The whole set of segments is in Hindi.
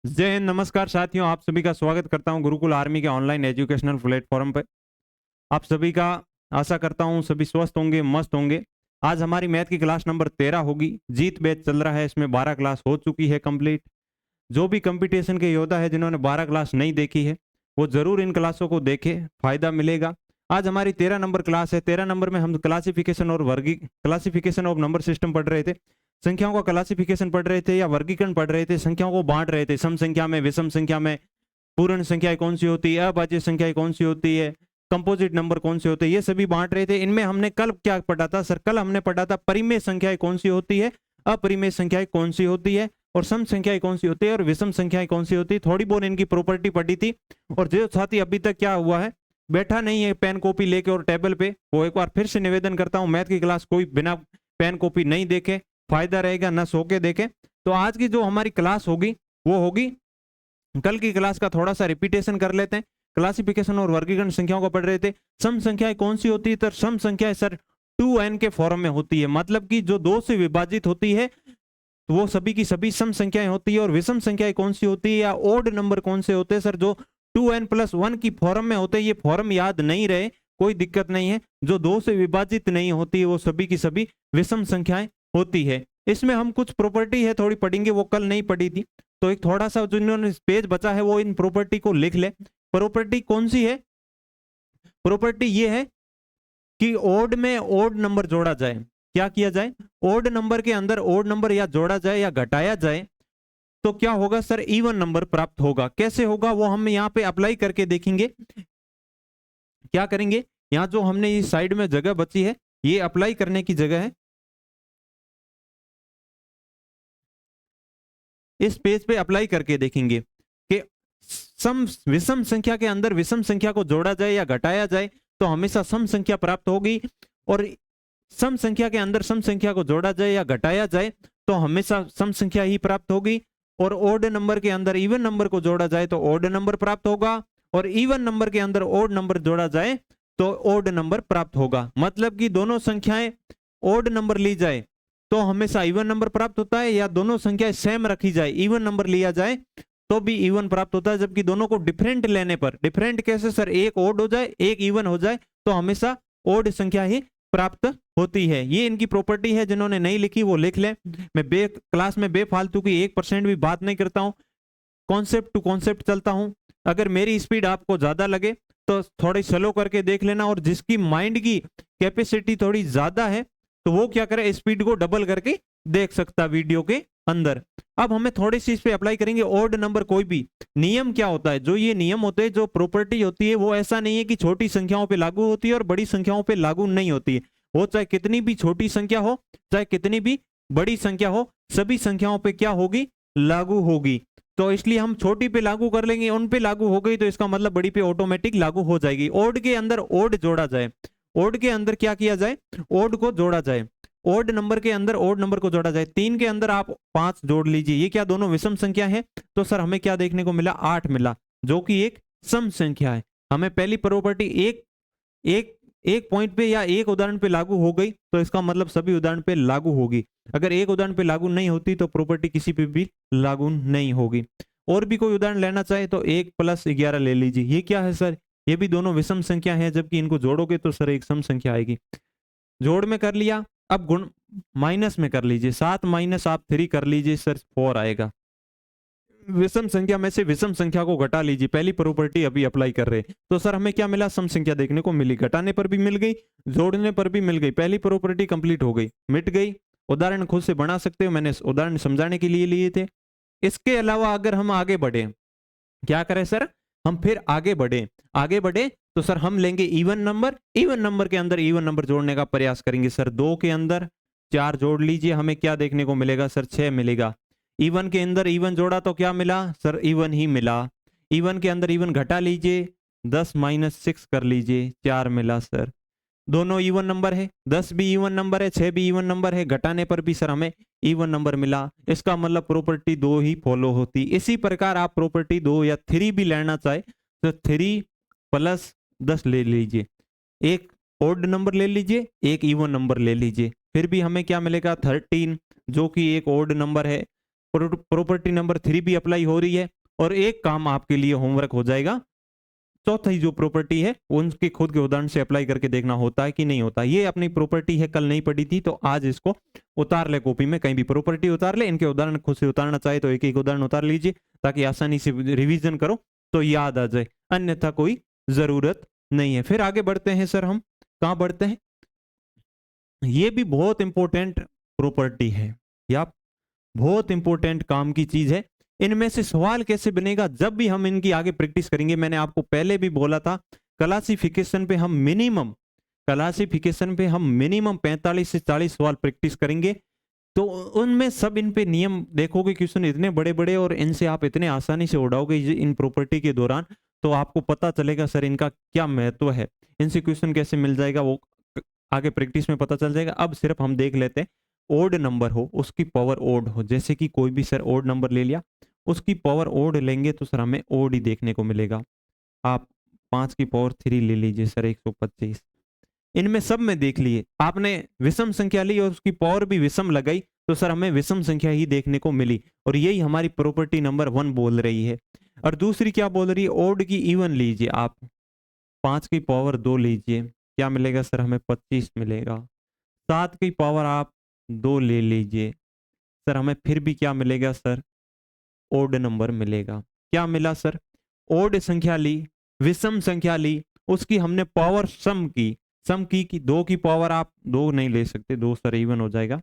जय हिंद, नमस्कार साथियों। आप सभी का स्वागत करता हूं गुरुकुल आर्मी के ऑनलाइन एजुकेशनल प्लेटफॉर्म पर। आप सभी का आशा करता हूं सभी स्वस्थ होंगे, मस्त होंगे। आज हमारी मैथ की क्लास नंबर 13 होगी। जीत बैच चल रहा है, इसमें 12 क्लास हो चुकी है कंप्लीट। जो भी कंपटीशन के योद्धा है जिन्होंने 12 क्लास नहीं देखी है वो जरूर इन क्लासों को देखे, फायदा मिलेगा। आज हमारी 13 नंबर क्लास है। 13 नंबर में हम क्लासिफिकेशन और क्लासिफिकेशन ऑफ नंबर सिस्टम पढ़ रहे थे। संख्याओं का क्लासिफिकेशन पढ़ रहे थे या वर्गीकरण पढ़ रहे थे, संख्याओं को बांट रहे थे। सम संख्या में, विषम संख्या में, पूर्ण संख्याएं कौन सी होती है, अभाज्य संख्याएं कौन सी होती है, कंपोजिट नंबर कौन से होते हैं, ये सभी बांट रहे थे। इनमें हमने कल क्या पढ़ा था सर? कल हमने पढ़ा था परिमेय संख्याएं कौन सी होती है, अपरिमेय संख्याएं कौन सी होती है, और सम संख्याएं कौन सी होती है, और विषम संख्याएं कौन सी होती है। थोड़ी बहुत इनकी प्रॉपर्टी पढ़ी थी। और जो साथी अभी तक क्या हुआ है, बैठा नहीं है पेन कॉपी लेके और टेबल पे, वो एक बार फिर से निवेदन करता हूं, मैथ की क्लास कोई बिना पेन कॉपी नहीं देखे, फायदा रहेगा, न सो के देखे। तो आज की जो हमारी क्लास होगी वो होगी कल की क्लास का थोड़ा सा रिपीटेशन कर लेते हैं। क्लासिफिकेशन और वर्गीकरण संख्याओं को पढ़ रहे थे। सम संख्याएं कौन सी होती है? तो सम संख्याएं सर 2n के फॉर्म में होती है, मतलब कि जो 2 से विभाजित होती है तो वो सभी की सभी सम संख्याएं होती है। और विषम संख्याएं कौन सी होती है या ओड नंबर कौन से होते हैं सर? जो 2n+1 की फॉर्म में होते हैं। ये फॉर्म याद नहीं रहे कोई दिक्कत नहीं है। जो 2 से विभाजित नहीं होती है वो सभी की सभी विषम संख्याएं होती है। इसमें हम कुछ प्रॉपर्टी है थोड़ी पढ़ेंगे, वो कल नहीं पढ़ी थी। तो एक थोड़ा सा जो इन्होंने पेज बचा है वो इन प्रॉपर्टी को लिख ले। प्रॉपर्टी कौन सी है? प्रॉपर्टी ये है कि ओड में ओड नंबर जोड़ा जाए। क्या किया जाए? ओड नंबर के अंदर ओड नंबर या जोड़ा जाए या घटाया जाए तो क्या होगा सर? इवन नंबर प्राप्त होगा। कैसे होगा वो हम यहाँ पे अप्लाई करके देखेंगे। क्या करेंगे? यहाँ जो हमने इस साइड में जगह बची है ये अप्लाई करने की जगह है। इस पेज पे अप्लाई करके देखेंगे कि सम विषम संख्या के अंदर विषम संख्या को जोड़ा जाए या घटाया जाए तो हमेशा सम संख्या प्राप्त होगी। और सम संख्या के अंदर सम संख्या को जोड़ा जाए या घटाया जाए तो हमेशा सम संख्या ही प्राप्त होगी। और ओड नंबर के अंदर इवन नंबर को जोड़ा जाए तो ओड नंबर प्राप्त होगा। और इवन नंबर के अंदर ओड नंबर जोड़ा जाए तो ओड नंबर प्राप्त होगा। मतलब कि दोनों संख्याएं ओड नंबर ली जाए तो हमेशा इवन नंबर प्राप्त होता है, या दोनों संख्याएं सेम रखी जाए, इवन नंबर लिया जाए तो भी इवन प्राप्त होता है। जबकि दोनों को डिफरेंट लेने पर, डिफरेंट कैसे सर? एक ओड हो जाए एक इवन हो जाए तो हमेशा ओड संख्या ही प्राप्त होती है। ये इनकी प्रॉपर्टी है। जिन्होंने नहीं लिखी वो लिख ले। मैं क्लास में बेफालतू की 1% भी बात नहीं करता हूं, कॉन्सेप्ट टू कॉन्सेप्ट चलता हूं। अगर मेरी स्पीड आपको ज्यादा लगे तो थोड़ी स्लो करके देख लेना, और जिसकी माइंड की कैपेसिटी थोड़ी ज्यादा है तो वो क्या करे, स्पीड को डबल करके देख सकता वीडियो के अंदर। अब हमें थोड़ी सी इस पे अप्लाई करेंगे। ओड नंबर कोई भी नियम क्या होता है? जो ये नियम होते हैं, जो प्रॉपर्टी होती है, वो ऐसा नहीं है कि छोटी संख्याओं पे लागू होती है और बड़ी संख्याओं पे लागू नहीं होती है। वो चाहे कितनी भी छोटी संख्या हो, चाहे कितनी भी बड़ी संख्या हो, सभी संख्याओं पे क्या होगी? लागू होगी। तो इसलिए हम छोटी पे लागू कर लेंगे, उन पे लागू हो गई तो इसका मतलब बड़ी पे ऑटोमेटिक लागू हो जाएगी। ओड के अंदर ओड जोड़ा जाए, ओड के अंदर क्या किया जाए? ओड को जोड़ा जाए। ओड नंबर के अंदर ओड नंबर को जोड़ा जाए। 3 के अंदर आप 5 जोड़ लीजिए। ये क्या दोनों विषम संख्या है? तो सर हमें क्या देखने को मिला? 8 मिला, जो कि एक सम संख्या है। हमें पहली प्रॉपर्टी एक एक एक पॉइंट पे या एक उदाहरण पे लागू हो गई तो इसका मतलब सभी उदाहरण पे लागू होगी। अगर एक उदाहरण पे लागू नहीं होती तो प्रॉपर्टी किसी पे भी लागू नहीं होगी। और भी कोई उदाहरण लेना चाहे तो 1+11 ले लीजिए। ये क्या है सर? ये भी दोनों विषम संख्या है, जबकि इनको जोड़ोगे तो सर एक सम संख्या आएगी। जोड़ में कर लिया, अब गुण माइनस में कर लीजिए। 7 माइनस आप 3 कर लीजिए सर 4 आएगा। विषम संख्या में से विषम संख्या को घटा लीजिए। पहली प्रॉपर्टी अभी अप्लाई कर रहे हैं तो सर हमें क्या मिला? सम संख्या देखने को मिली। घटाने पर भी मिल गई, जोड़ने पर भी मिल गई। पहली प्रॉपर्टी कंप्लीट हो गई, मिट गई। उदाहरण खुद से बना सकते हो, मैंने उदाहरण समझाने के लिए लिए थे। इसके अलावा अगर हम आगे बढ़े, क्या करें सर? हम फिर आगे बढ़े, आगे बढ़े तो सर हम लेंगे इवन नंबर। इवन नंबर के अंदर इवन नंबर जोड़ने का प्रयास करेंगे। सर 2 के अंदर 4 जोड़ लीजिए, हमें क्या देखने को मिलेगा सर? 6 मिलेगा। इवन के अंदर इवन जोड़ा तो क्या मिला सर? इवन ही मिला। इवन के अंदर इवन घटा लीजिए, 10 - 6 कर लीजिए, 4 मिला सर। दोनों इवन नंबर है, 10 भी इवन नंबर है, 6 भी इवन नंबर है। घटाने पर भी सर हमें इवन नंबर मिला। इसका मतलब प्रॉपर्टी 2 ही फॉलो होती। इसी प्रकार आप प्रॉपर्टी 2 या 3 भी लेना चाहे तो 3+10 ले लीजिए। एक ओड नंबर ले लीजिए, एक इवन नंबर ले लीजिए, फिर भी हमें क्या मिलेगा? 13, जो कि एक ओड नंबर है। प्रॉपर्टी नंबर 3 भी अप्लाई हो रही है। और एक काम आपके लिए होमवर्क हो जाएगा, चौथी जो प्रॉपर्टी है उनके खुद के उदाहरण से अप्लाई करके देखना होता है कि नहीं होता। ये अपनी प्रॉपर्टी है, कल नहीं पढ़ी थी तो आज इसको उतार ले कॉपी में, कहीं भी प्रॉपर्टी उतार ले, इनके उदाहरण खुद से उतारना चाहे तो एक एक उदाहरण उतार लीजिए ताकि आसानी से रिवीजन करो तो याद आ जाए, अन्यथा कोई जरूरत नहीं है। फिर आगे बढ़ते हैं सर, हम कहाँ बढ़ते हैं, ये भी बहुत इंपॉर्टेंट प्रॉपर्टी है या बहुत इंपॉर्टेंट काम की चीज है। इनमें से सवाल कैसे बनेगा, जब भी हम इनकी आगे प्रैक्टिस करेंगे, मैंने आपको पहले भी बोला था क्लासिफिकेशन पे हम मिनिमम 45 से 40 सवाल प्रैक्टिस करेंगे। तो उनमें सब इन पे नियम देखोगे, क्वेश्चन इतने बड़े बड़े और इनसे आप इतने आसानी से उड़ाओगे इन प्रॉपर्टी के दौरान, तो आपको पता चलेगा सर इनका क्या महत्व है, इनसे क्वेश्चन कैसे मिल जाएगा वो आगे प्रैक्टिस में पता चल जाएगा। अब सिर्फ हम देख लेते हैं, ओड नंबर हो उसकी पावर ओड हो, जैसे कि कोई भी सर ओड नंबर ले लिया, उसकी पावर ओड लेंगे तो सर हमें ओड ही देखने को मिलेगा। आप 5 की पावर 3 ले लीजिए सर 125। इनमें सब में देख लिए आपने विषम संख्या ली और उसकी पावर भी विषम लगाई तो सर हमें विषम संख्या ही देखने को मिली, और यही हमारी प्रॉपर्टी नंबर 1 बोल रही है। और दूसरी क्या बोल रही है, ओड की इवन लीजिए आप, 5 की पावर 2 लीजिए, क्या मिलेगा सर हमें 25 मिलेगा। 7 की पावर आप 2 ले लीजिए, सर हमें फिर भी क्या मिलेगा सर, ओड नंबर मिलेगा। क्या मिला सर, ओड संख्या ली, विषम संख्या ली, उसकी हमने पावर सम की कि 2 की पावर आप 2 नहीं ले सकते, 2 सर इवन हो जाएगा,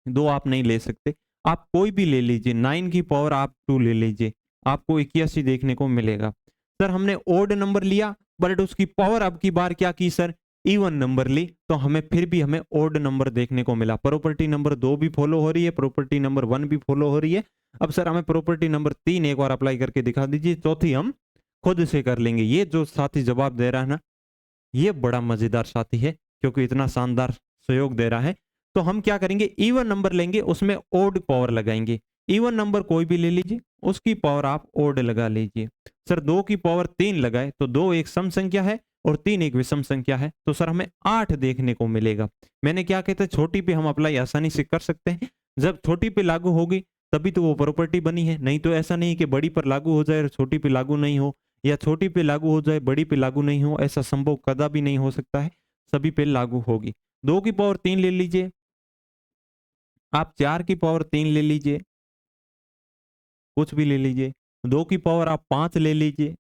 2 आप नहीं ले सकते, आप कोई भी ले लीजिए, 9 की पावर आप 2 ले लीजिए, आपको 81 देखने को मिलेगा। सर हमने ओड नंबर लिया बट उसकी पावर अब की बार क्या की सर, इवन नंबर ली, तो हमें फिर भी हमें ओड नंबर देखने को मिला। प्रॉपर्टी नंबर 2 भी फॉलो हो रही है, प्रॉपर्टी नंबर 1 भी फॉलो हो रही है। अब सर हमें प्रॉपर्टी नंबर 3 एक बार अप्लाई करके दिखा दीजिए, चौथी हम खुद से कर लेंगे। ये जो साथी जवाब दे रहा है ना, ये बड़ा मजेदार साथी है क्योंकि इतना शानदार सहयोग दे रहा है। तो हम क्या करेंगे, इवन नंबर लेंगे, उसमें ओड पावर लगाएंगे। इवन नंबर कोई भी ले लीजिए, उसकी पावर आप ओड लगा लीजिए। सर 2 की पावर 3 लगाए तो 2 एक सम संख्या है और 3 एक विषम संख्या है, तो सर हमें 8 देखने को मिलेगा। मैंने क्या कहते हैं, छोटी पे हम अप्लाई आसानी से कर सकते हैं, जब छोटी पे लागू होगी तभी तो वो प्रॉपर्टी बनी है, नहीं तो ऐसा नहीं कि बड़ी पर लागू हो जाए और छोटी पे लागू नहीं हो, या छोटी पे लागू हो जाए बड़ी पे लागू नहीं हो, ऐसा संभव कदापि नहीं हो सकता है, सभी पे लागू होगी। 2 की पावर 3 ले लीजिए, आप 4 की पावर 3 ले लीजिए, कुछ भी ले लीजिए, 2 की पावर आप 5 ले लीजिए।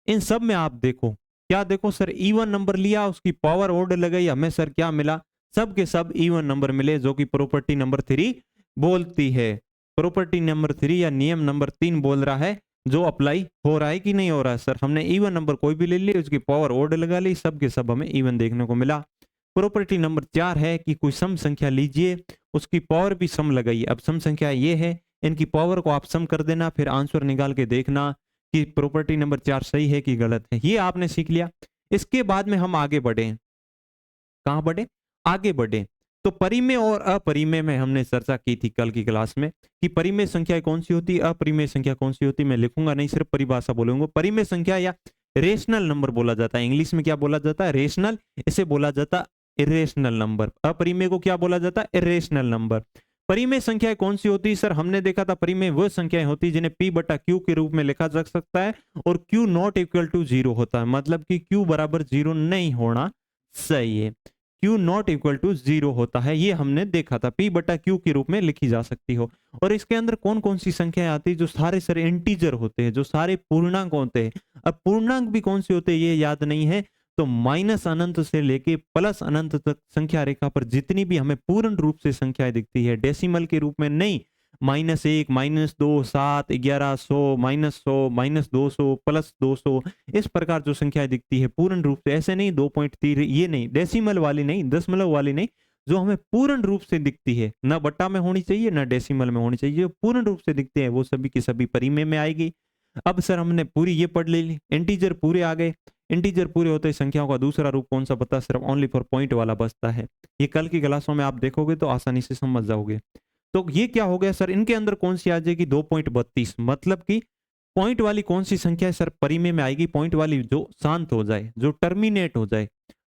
इन सब में आप देखो, क्या देखो सर, इवन नंबर लिया, उसकी पावर ओड लगाई, हमें सर क्या मिला, सब के सब इवन नंबर मिले, जो कि प्रॉपर्टी नंबर 3 बोलती है। प्रॉपर्टी नंबर 3 या नियम नंबर 3 बोल रहा है, जो अप्लाई हो रहा है कि नहीं हो रहा है सर, हमने इवन नंबर कोई भी ले लिया, उसकी पावर ओड लगा ली, सब के सब हमें इवन देखने को मिला। प्रॉपर्टी नंबर 4 है कि कोई सम संख्या लीजिए, उसकी पावर भी सम लगाइए। अब सम संख्या ये है, इनकी पावर को आप सम कर देना, फिर आंसर निकाल के देखना कि प्रॉपर्टी नंबर 4 सही है कि गलत है। ये आपने सीख लिया। इसके बाद में हम आगे बढ़े, कहां बढ़े, आगे बढ़े तो परिमेय और अपरिमेय में हमने चर्चा की थी कल की क्लास में कि परिमेय संख्या कौन सी होती है, अपरिमेय संख्या कौन सी होती है। मैं लिखूंगा नहीं, सिर्फ परिभाषा बोलूंगा। परिमेय संख्या या रेशनल नंबर बोला जाता है, इंग्लिश में क्या बोला जाता है, रेशनल, इसे बोला जाता है इरेशनल नंबर। अपरिमेय को क्या बोला जाता है, इरेशनल नंबर। परिमेय संख्याएं कौन सी होती है सर, हमने देखा था परिमेय वह संख्याएं होती है जिन्हें p बटा q के रूप में लिखा जा सकता है और q नॉट इक्वल टू 0 होता है, मतलब कि q बराबर 0 नहीं होना चाहिए, q नॉट इक्वल टू 0 होता है, ये हमने देखा था, p बटा q के रूप में लिखी जा सकती हो। और इसके अंदर कौन कौन सी संख्याएं आती है, जो सारे सर इंटीजर होते हैं, जो सारे पूर्णांक होते हैं। अब पूर्णांक भी कौन से होते हैं ये याद नहीं है, तो माइनस अनंत से लेके प्लस अनंत तक संख्या रेखा पर जितनी भी हमें पूर्ण रूप से संख्याएं दिखती है, डेसिमल के रूप में नहीं, -1, -2, 7, 1100, -100, -200, +200, इस प्रकार जो संख्याएं दिखती है पूर्ण रूप से, ऐसे नहीं 2.3, ये नहीं, डेसिमल वाली नहीं, दशमलव वाली नहीं, जो हमें पूर्ण रूप से दिखती है, ना बट्टा में होनी चाहिए ना डेसिमल में होनी चाहिए, जो पूर्ण रूप से दिखते हैं वो सभी की सभी परिमेय में आएगी। अब सर हमने पूरी ये पढ़ ली, इंटीजर पूरे आ गए। इंटीजर पूरे होते संख्याओं का दूसरा रूप कौन सा बता, सिर्फ ओनली फॉर पॉइंट वाला बचता है। ये कल की क्लासों में आप देखोगे तो आसानी से समझ जाओगे। तो ये क्या हो गया सर, इनके अंदर कौन सी आ जाएगी 2.32, मतलब कि पॉइंट वाली कौन सी संख्या है सर परिमेय में आएगी, पॉइंट वाली जो शांत हो जाए, जो टर्मिनेट हो जाए,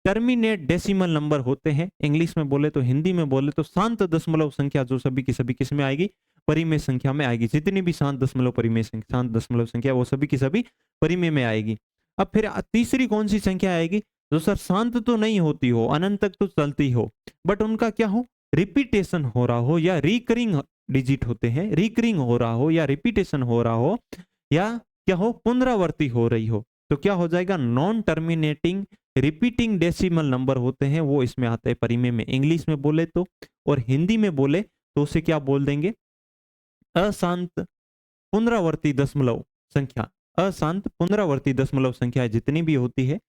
टर्मिनेट डेसिमल नंबर होते हैं, इंग्लिश में बोले तो, हिंदी में बोले तो शांत दशमलव संख्या, जो सभी की सभी किस में आएगी, परिमेय संख्या में आएगी। जितनी भी शांत दशमलव परिमेय संख्या, शांत दशमलव संख्या, वो सभी की सभी परिमेय में आएगी। अब फिर तीसरी कौन सी संख्या आएगी, जो सर शांत तो नहीं होती हो, अनंत तक तो चलती हो, बट उनका क्या हो, रिपीटेशन हो रहा हो, या रिकरिंग डिजिट होते हैं, रिकरिंग हो रहा हो, या रिपीटेशन हो रहा हो, या क्या हो, पुनरावर्ती हो रही हो, तो क्या हो जाएगा, non terminating repeating decimal number होते हैं, वो इसमें आते हैं परिमेय में, इंग्लिश में बोले तो। और हिंदी में बोले तो उसे क्या बोल देंगे, अशांत पुनरावर्ती दशमलव संख्या। अशांत पुनरावर्ती दशमलव संख्या जितनी भी होती है,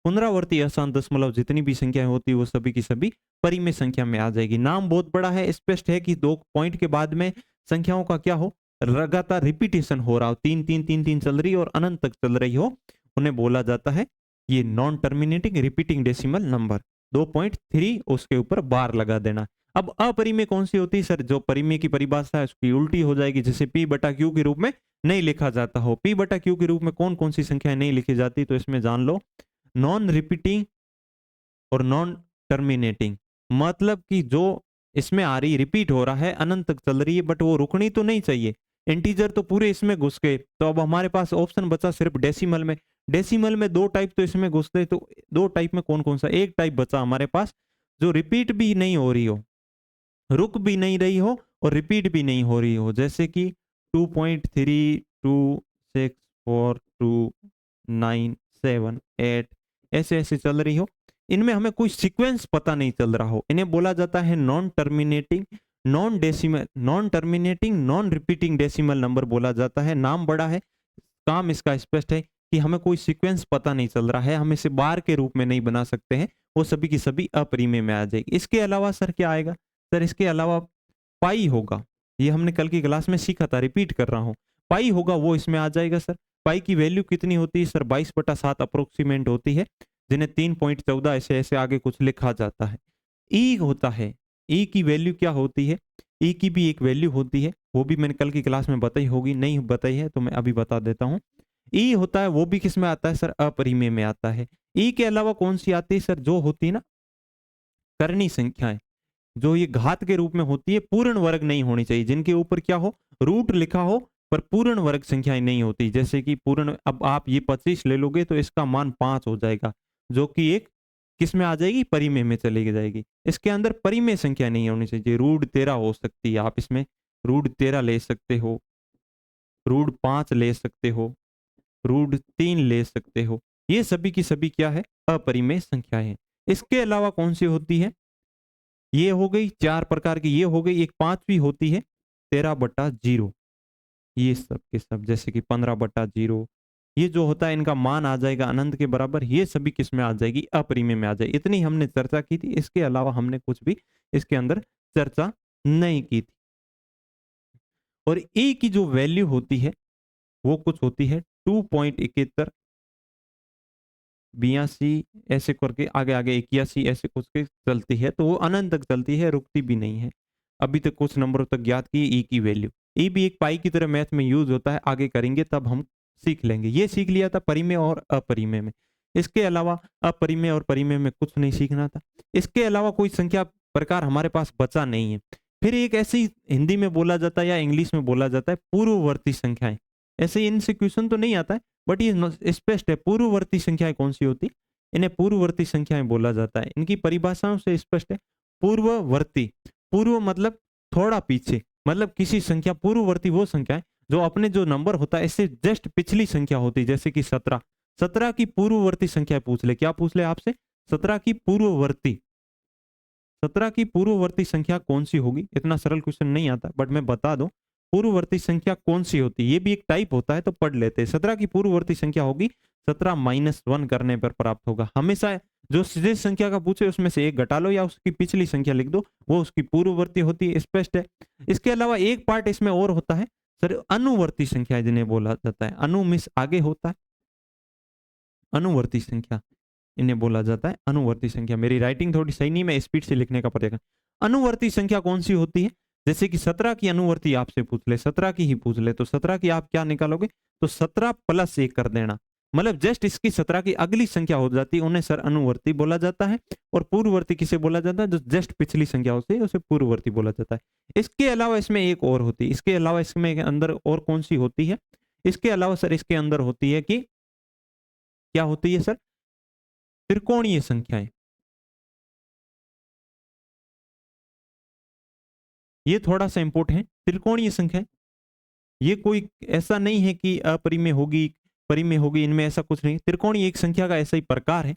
पुनरावर्ती अशांत दशमलव जितनी भी संख्याएं होती है, वो सभी की सभी परिमेय संख्या में आ जाएगी। नाम बहुत बड़ा है, स्पष्ट है कि 2 पॉइंट के बाद में संख्याओं का क्या हो, लगातार रिपीटेशन हो रहा हो, 3 3 3 3 चल रही हो और अनंत तक चल रही हो, उन्हें बोला जाता है ये non terminating repeating decimal number. 2.3 उसके ऊपर बार लगा देना। अब अपरिमेय कौन सी होती है सर, जो परिमेय की परिभाषा है उसकी उल्टी हो जाएगी, जैसे P बटा Q के रूप में नहीं लिखा जाता हो। P बटा Q के रूप में कौन कौन सी संख्याएं नहीं लिखी जाती, तो इसमें जान लो, नॉन रिपीटिंग और नॉन टर्मिनेटिंग, मतलब कि जो इसमें आ रही, रिपीट हो रहा है, अनंत तक चल रही है, बट वो रुकनी तो नहीं चाहिए, इंटीजर तो पूरे इसमें घुस गए, तो अब हमारे पास ऑप्शन बचा सिर्फ डेसिमल में। डेसिमल में 2 टाइप तो इसमें घुस गए, तो 2 टाइप में कौन कौन सा, एक टाइप बचा हमारे पास जो रिपीट भी नहीं हो रही हो, रुक भी नहीं रही हो और रिपीट भी नहीं हो रही हो, जैसे कि 2.3 2 6 4 2 9 7 8 ऐसे ऐसे चल रही हो, इनमें हमें कोई सीक्वेंस पता नहीं चल रहा हो, इन्हें बोला जाता है non terminating non decimal, non terminating non repeating decimal number बोला जाता है। नाम बड़ा है, काम इसका स्पष्ट है कि हमें कोई सीक्वेंस पता नहीं चल रहा है, हम इसे बार के रूप में नहीं बना सकते हैं, वो सभी की सभी अपरिमेय में आ जाएगी। इसके अलावा सर क्या आएगा, सर इसके अलावा पाई होगा, ये हमने कल की क्लास में सीखा था, रिपीट कर रहा हूं, पाई होगा वो इसमें आ जाएगा सर। पाई की वैल्यू कितनी होती है सर, 22/7 अप्रोक्सीमेट होती है, जिन्हें 3.14 ऐसे ऐसे आगे कुछ लिखा जाता है। ई होता है, ई की वैल्यू क्या होती है, ई की भी एक वैल्यू होती है, वो भी मैंने कल की क्लास में बताई होगी, नहीं बताई है तो मैं अभी बता देता हूँ। ई होता है, वो भी किस में आता है सर, अपरिमेय में आता है। ई के अलावा कौन सी आती है सर, जो होती है ना करनी संख्याएं, जो ये घात के रूप में होती है, पूर्ण वर्ग नहीं होनी चाहिए, जिनके ऊपर क्या हो, रूट लिखा हो पर पूर्ण वर्ग संख्याएं नहीं होती, जैसे कि पूर्ण, अब आप ये 25 ले लोगे तो इसका मान 5 हो जाएगा, जो कि एक किस में आ जाएगी, परिमेय में चली जाएगी। इसके अंदर परिमेय संख्या नहीं होनी चाहिए, रूट 13 हो सकती है, आप इसमें रूट 13 ले सकते हो, रूट 5 ले सकते हो, रूट 3 ले सकते हो, ये सभी की सभी क्या है, अपरिमेय संख्याएं। इसके अलावा कौन सी होती है, ये हो गई 4 प्रकार की, ये हो गई, एक 5वीं होती है 13/0, ये सब के सब, जैसे कि 15/0, ये जो होता है इनका मान आ जाएगा अनंत के बराबर, ये सभी किस में आ जाएगी, अपरिमेय में आ जाएगी। इतनी हमने चर्चा की थी, इसके अलावा हमने कुछ भी इसके अंदर चर्चा नहीं की थी। और ए की जो वैल्यू होती है वो कुछ होती है 2.71 82 ऐसे करके आगे आगे 81 ऐसे कुछ के चलती है, तो वो अनंत तक चलती है, रुकती भी नहीं है। अभी तक कुछ नंबरों तक ज्ञात की ई की वैल्यू, ई भी एक पाई की तरह मैथ में यूज होता है, आगे करेंगे तब हम सीख लेंगे। ये सीख लिया था परिमेय और अपरिमेय में, इसके अलावा अपरिमेय और परिमेय में कुछ नहीं सीखना था। इसके अलावा कोई संख्या प्रकार हमारे पास बचा नहीं है। फिर एक ऐसी हिंदी में बोला जाता है या इंग्लिश में बोला जाता है पूर्ववर्ती संख्याएं, ऐसे इनसे क्वेश्चन तो नहीं आता है, बट ये स्पष्ट है पूर्ववर्ती संख्याएं कौन सी होती, इन्हें पूर्ववर्ती संख्याएं बोला जाता है। इनकी परिभाषाओं से स्पष्ट है, पूर्ववर्ती, पूर्व मतलब थोड़ा पीछे, मतलब किसी संख्या पूर्ववर्ती वो संख्या है जो अपने जो नंबर होता है इससे जस्ट पिछली संख्या होती है, जैसे कि 17, 17 की पूर्ववर्ती संख्या पूछ ले, क्या पूछ ले आपसे, 17 की पूर्ववर्ती, 17 की पूर्ववर्ती संख्या कौन सी होगी, इतना सरल क्वेश्चन नहीं आता, बट मैं बता दूं पूर्ववर्ती संख्या कौन सी होती है, ये भी एक टाइप होता है तो पढ़ लेते हैं। 17 की पूर्ववर्ती संख्या होगी 17-1 करने पर प्राप्त होगा। हमेशा जो सीधे संख्या का पूछे उसमें से एक घटा लो या उसकी पिछली संख्या लिख दो, वो उसकी पूर्ववर्ती होती है, स्पष्ट है। इसके अलावा एक पार्ट इसमें और होता है सर, अनुवर्ती संख्या जिन्हें बोला जाता है, अनु मिस आगे होता है, अनुवर्ती संख्या इन्हें बोला जाता है अनुवर्ती संख्या। मेरी राइटिंग थोड़ी सही नहीं, मैं स्पीड से लिखने का प्रयत्न। अनुवर्ती संख्या कौन सी होती है, जैसे कि 17 की अनुवर्ती आपसे पूछ ले, 17 की ही पूछ ले, तो 17 की आप क्या निकालोगे, तो 17 + 1 कर देना, मतलब जस्ट इसकी 17 की अगली संख्या हो जाती है उन्हें सर अनुवर्ती बोला जाता है। और पूर्ववर्ती किसे बोला जाता है? जो जस्ट पिछली संख्या होती है उसे पूर्ववर्ती बोला जाता है। इसके अलावा इसमें एक और होती है, इसके अलावा इसमें अंदर और कौन सी होती है? इसके अलावा सर इसके अंदर होती है कि क्या होती है सर? त्रिकोणीय संख्याएं। ये थोड़ा सा इंपोर्टेंट है, त्रिकोणीय संख्या। ये कोई ऐसा नहीं है कि अपरिमेय होगी, परिमेय होगी, इनमें ऐसा कुछ नहीं। त्रिकोणीय एक संख्या का ऐसा ही प्रकार है।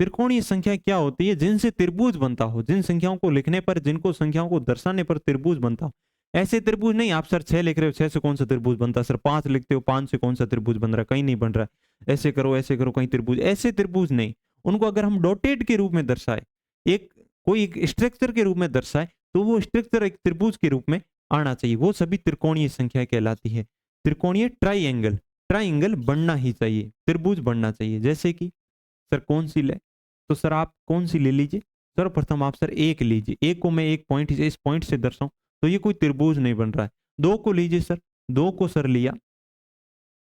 त्रिकोणीय संख्या क्या होती है? जिनसे त्रिभुज बनता हो, जिन संख्याओं को लिखने पर, जिनको संख्याओं को दर्शाने पर त्रिभुज बनता हो। ऐसे त्रिभुज नहीं, आप सर 6 लिख रहे हो, 6 से कौन सा त्रिभुज बनता है? सर 5 लिखते हो, 5 से कौन सा त्रिभुज बन रहा है? कहीं नहीं बन रहा है। ऐसे करो कहीं त्रिभुज, ऐसे त्रिभुज नहीं। उनको अगर हम डॉटेड के रूप में दर्शाए, एक कोई एक स्ट्रक्चर के रूप में दर्शाए, तो वो स्ट्रक्चर एक त्रिभुज के रूप में आना चाहिए। वो सभी त्रिकोणीय संख्या कहलाती है। त्रिकोणीय ट्राइएंगल, ट्राइएंगल बनना ही चाहिए, त्रिभुज बनना चाहिए। जैसे कि सर कौन सी ले, तो सर आप कौन सी ले लीजिए? सर्वप्रथम आप सर एक लीजिए, एक को मैं एक पॉइंट इस पॉइंट से दर्शाऊं तो ये कोई त्रिभुज नहीं बन रहा है। दो को लीजिए सर, दो को सर लिया,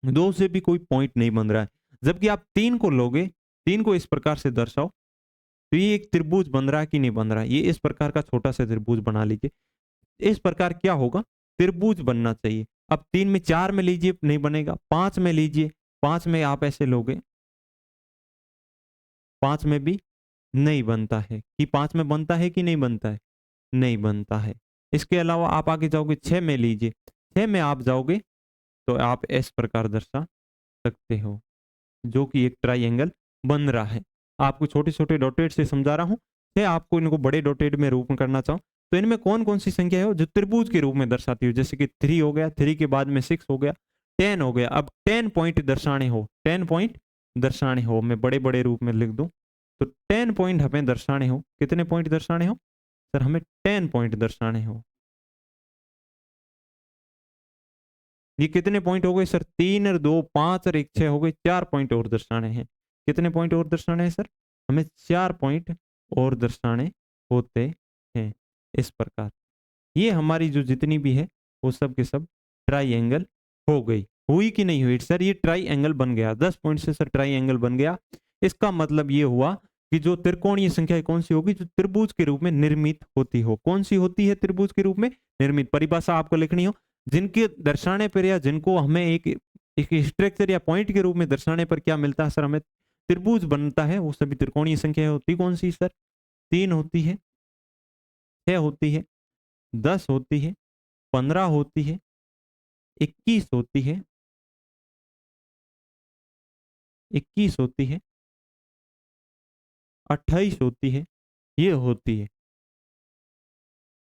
दो से भी कोई पॉइंट नहीं बन रहा है। जबकि आप तीन को लोगे, तीन को इस प्रकार से दर्शाओ तो ये एक त्रिभुज बन रहा है कि नहीं बन रहा है? ये इस प्रकार का छोटा सा त्रिभुज बना लीजिए। इस प्रकार क्या होगा? त्रिभुज बनना चाहिए। अब 3 में, 4 में लीजिए, नहीं बनेगा। 5 में लीजिए, 5 में आप ऐसे लोगे, 5 में भी नहीं बनता है। कि 5 में बनता है कि नहीं बनता है? नहीं बनता है। इसके अलावा आप आगे जाओगे, 6 में लीजिए, 6 में आप जाओगे तो आप इस प्रकार दर्शा सकते हो, जो कि एक ट्राइएंगल बन रहा है। आपको छोटे छोटे डॉटेड से समझा रहा हूं। आपको इनको बड़े डॉटेड में रूप में करना चाहो तो इनमें कौन कौन सी संख्या है जो त्रिभुज के रूप में दर्शाती हो? जैसे कि 3 हो गया, 3 के बाद में 6 हो गया, 10 हो गया। अब 10 पॉइंट दर्शाने हो, 10 पॉइंट दर्शाने हो, मैं बड़े बड़े रूप में लिख दूं तो 10 पॉइंट हमें दर्शाने हो। कितने पॉइंट दर्शाने हो सर? हमें 10 पॉइंट दर्शाने हो। ये कितने पॉइंट हो गए सर? 3 और 2 5 और 1 6 हो गए। 4 पॉइंट और दर्शाने हैं। कितने पॉइंट और दर्शाने हैं सर? हमें 4 पॉइंट और दर्शाने होते हैं। इस प्रकार ये हमारी जो जितनी भी है वो सब के सब ट्राइएंगल हो गई। हुई कि नहीं हुई सर? ये ट्राइएंगल बन गया। 10 पॉइंट से सर ट्राइएंगल बन गया। इसका मतलब ये हुआ कि जो त्रिकोणीय संख्या कौन सी होगी? जो त्रिभुज के रूप में निर्मित होती हो। कौन सी होती है त्रिभुज के रूप में निर्मित? परिभाषा आपको लिखनी हो, जिनके दर्शाने पर या जिनको हमें एक स्ट्रक्चर या पॉइंट के रूप में दर्शाने पर क्या मिलता है सर? हमें त्रिभुज बनता है। वो सभी त्रिकोणीय संख्या होती कौन सी सर? 3 होती है, 6 होती है, 10 होती है, 15 होती है, 21 होती है, 21 होती है, 28 होती है, ये होती है।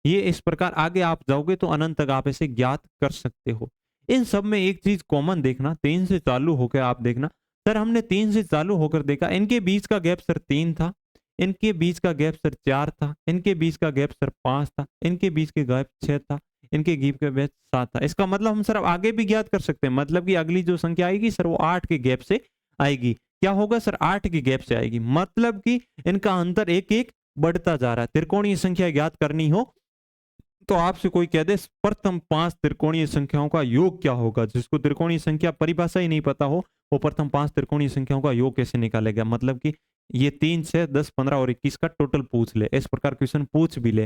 ये इस प्रकार आगे आप जाओगे तो अनंत तक आप इसे ज्ञात कर सकते हो। इन सब में एक चीज कॉमन देखना, 3 से चालू होकर आप देखना। सर हमने 3 से चालू होकर देखा, इनके बीच का गैप सर 3 था, इनके बीच का गैप सर 4 था, इनके बीच का गैप सर 5 था, इनके बीच के गैप 6 था, इनके गैप का गैप 7 था। इसका मतलब हम सर अब आगे भी ज्ञात कर सकते हैं। मतलब कि अगली जो संख्या आएगी सर वो 8 के गैप से आएगी। क्या होगा सर? 8 के गैप से आएगी। मतलब कि इनका अंतर एक एक बढ़ता जा रहा है। त्रिकोणीय संख्या ज्ञात करनी हो तो आपसे कोई कह दे प्रथम 5 त्रिकोणीय संख्याओं का योग क्या होगा, जिसको त्रिकोणीय संख्या परिभाषा ही नहीं पता हो वो प्रथम 5 त्रिकोणीय संख्याओं का योग कैसे निकालेगा? मतलब कि ये 3 6 10 15 और 21 का टोटल पूछ ले, इस प्रकार क्वेश्चन पूछ भी ले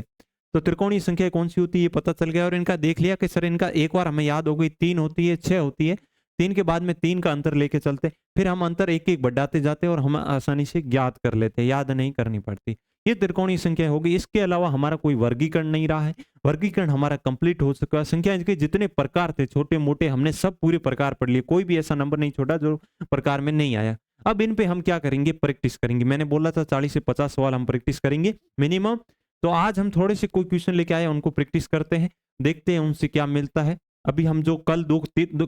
तो त्रिकोणीय संख्या कौन सी होती है ये पता चल गया। और इनका देख लिया कि सर इनका एक बार हमें याद हो गई, 3 होती है, 6 होती है, 3 के बाद में 3 का अंतर लेके चलते, फिर हम अंतर एक एक बढ़ाते जाते और हम आसानी से ज्ञात कर लेते, याद नहीं करनी पड़ती। ये त्रिकोणीय संख्या होगी। इसके अलावा हमारा कोई वर्गीकरण नहीं रहा है। वर्गीकरण हमारा कंप्लीट हो चुका है। संख्या के जितने प्रकार थे छोटे मोटे हमने सब पूरे प्रकार पढ़ लिए, कोई भी ऐसा नंबर नहीं छोड़ा जो प्रकार में नहीं आया। अब इन पे हम क्या करेंगे? प्रैक्टिस करेंगे। मैंने बोला था 40 से 50 सवाल हम प्रैक्टिस करेंगे मिनिमम। तो आज हम थोड़े से कोई क्वेश्चन लेके आए, उनको प्रैक्टिस करते हैं, देखते हैं उनसे क्या मिलता है। अभी हम जो कल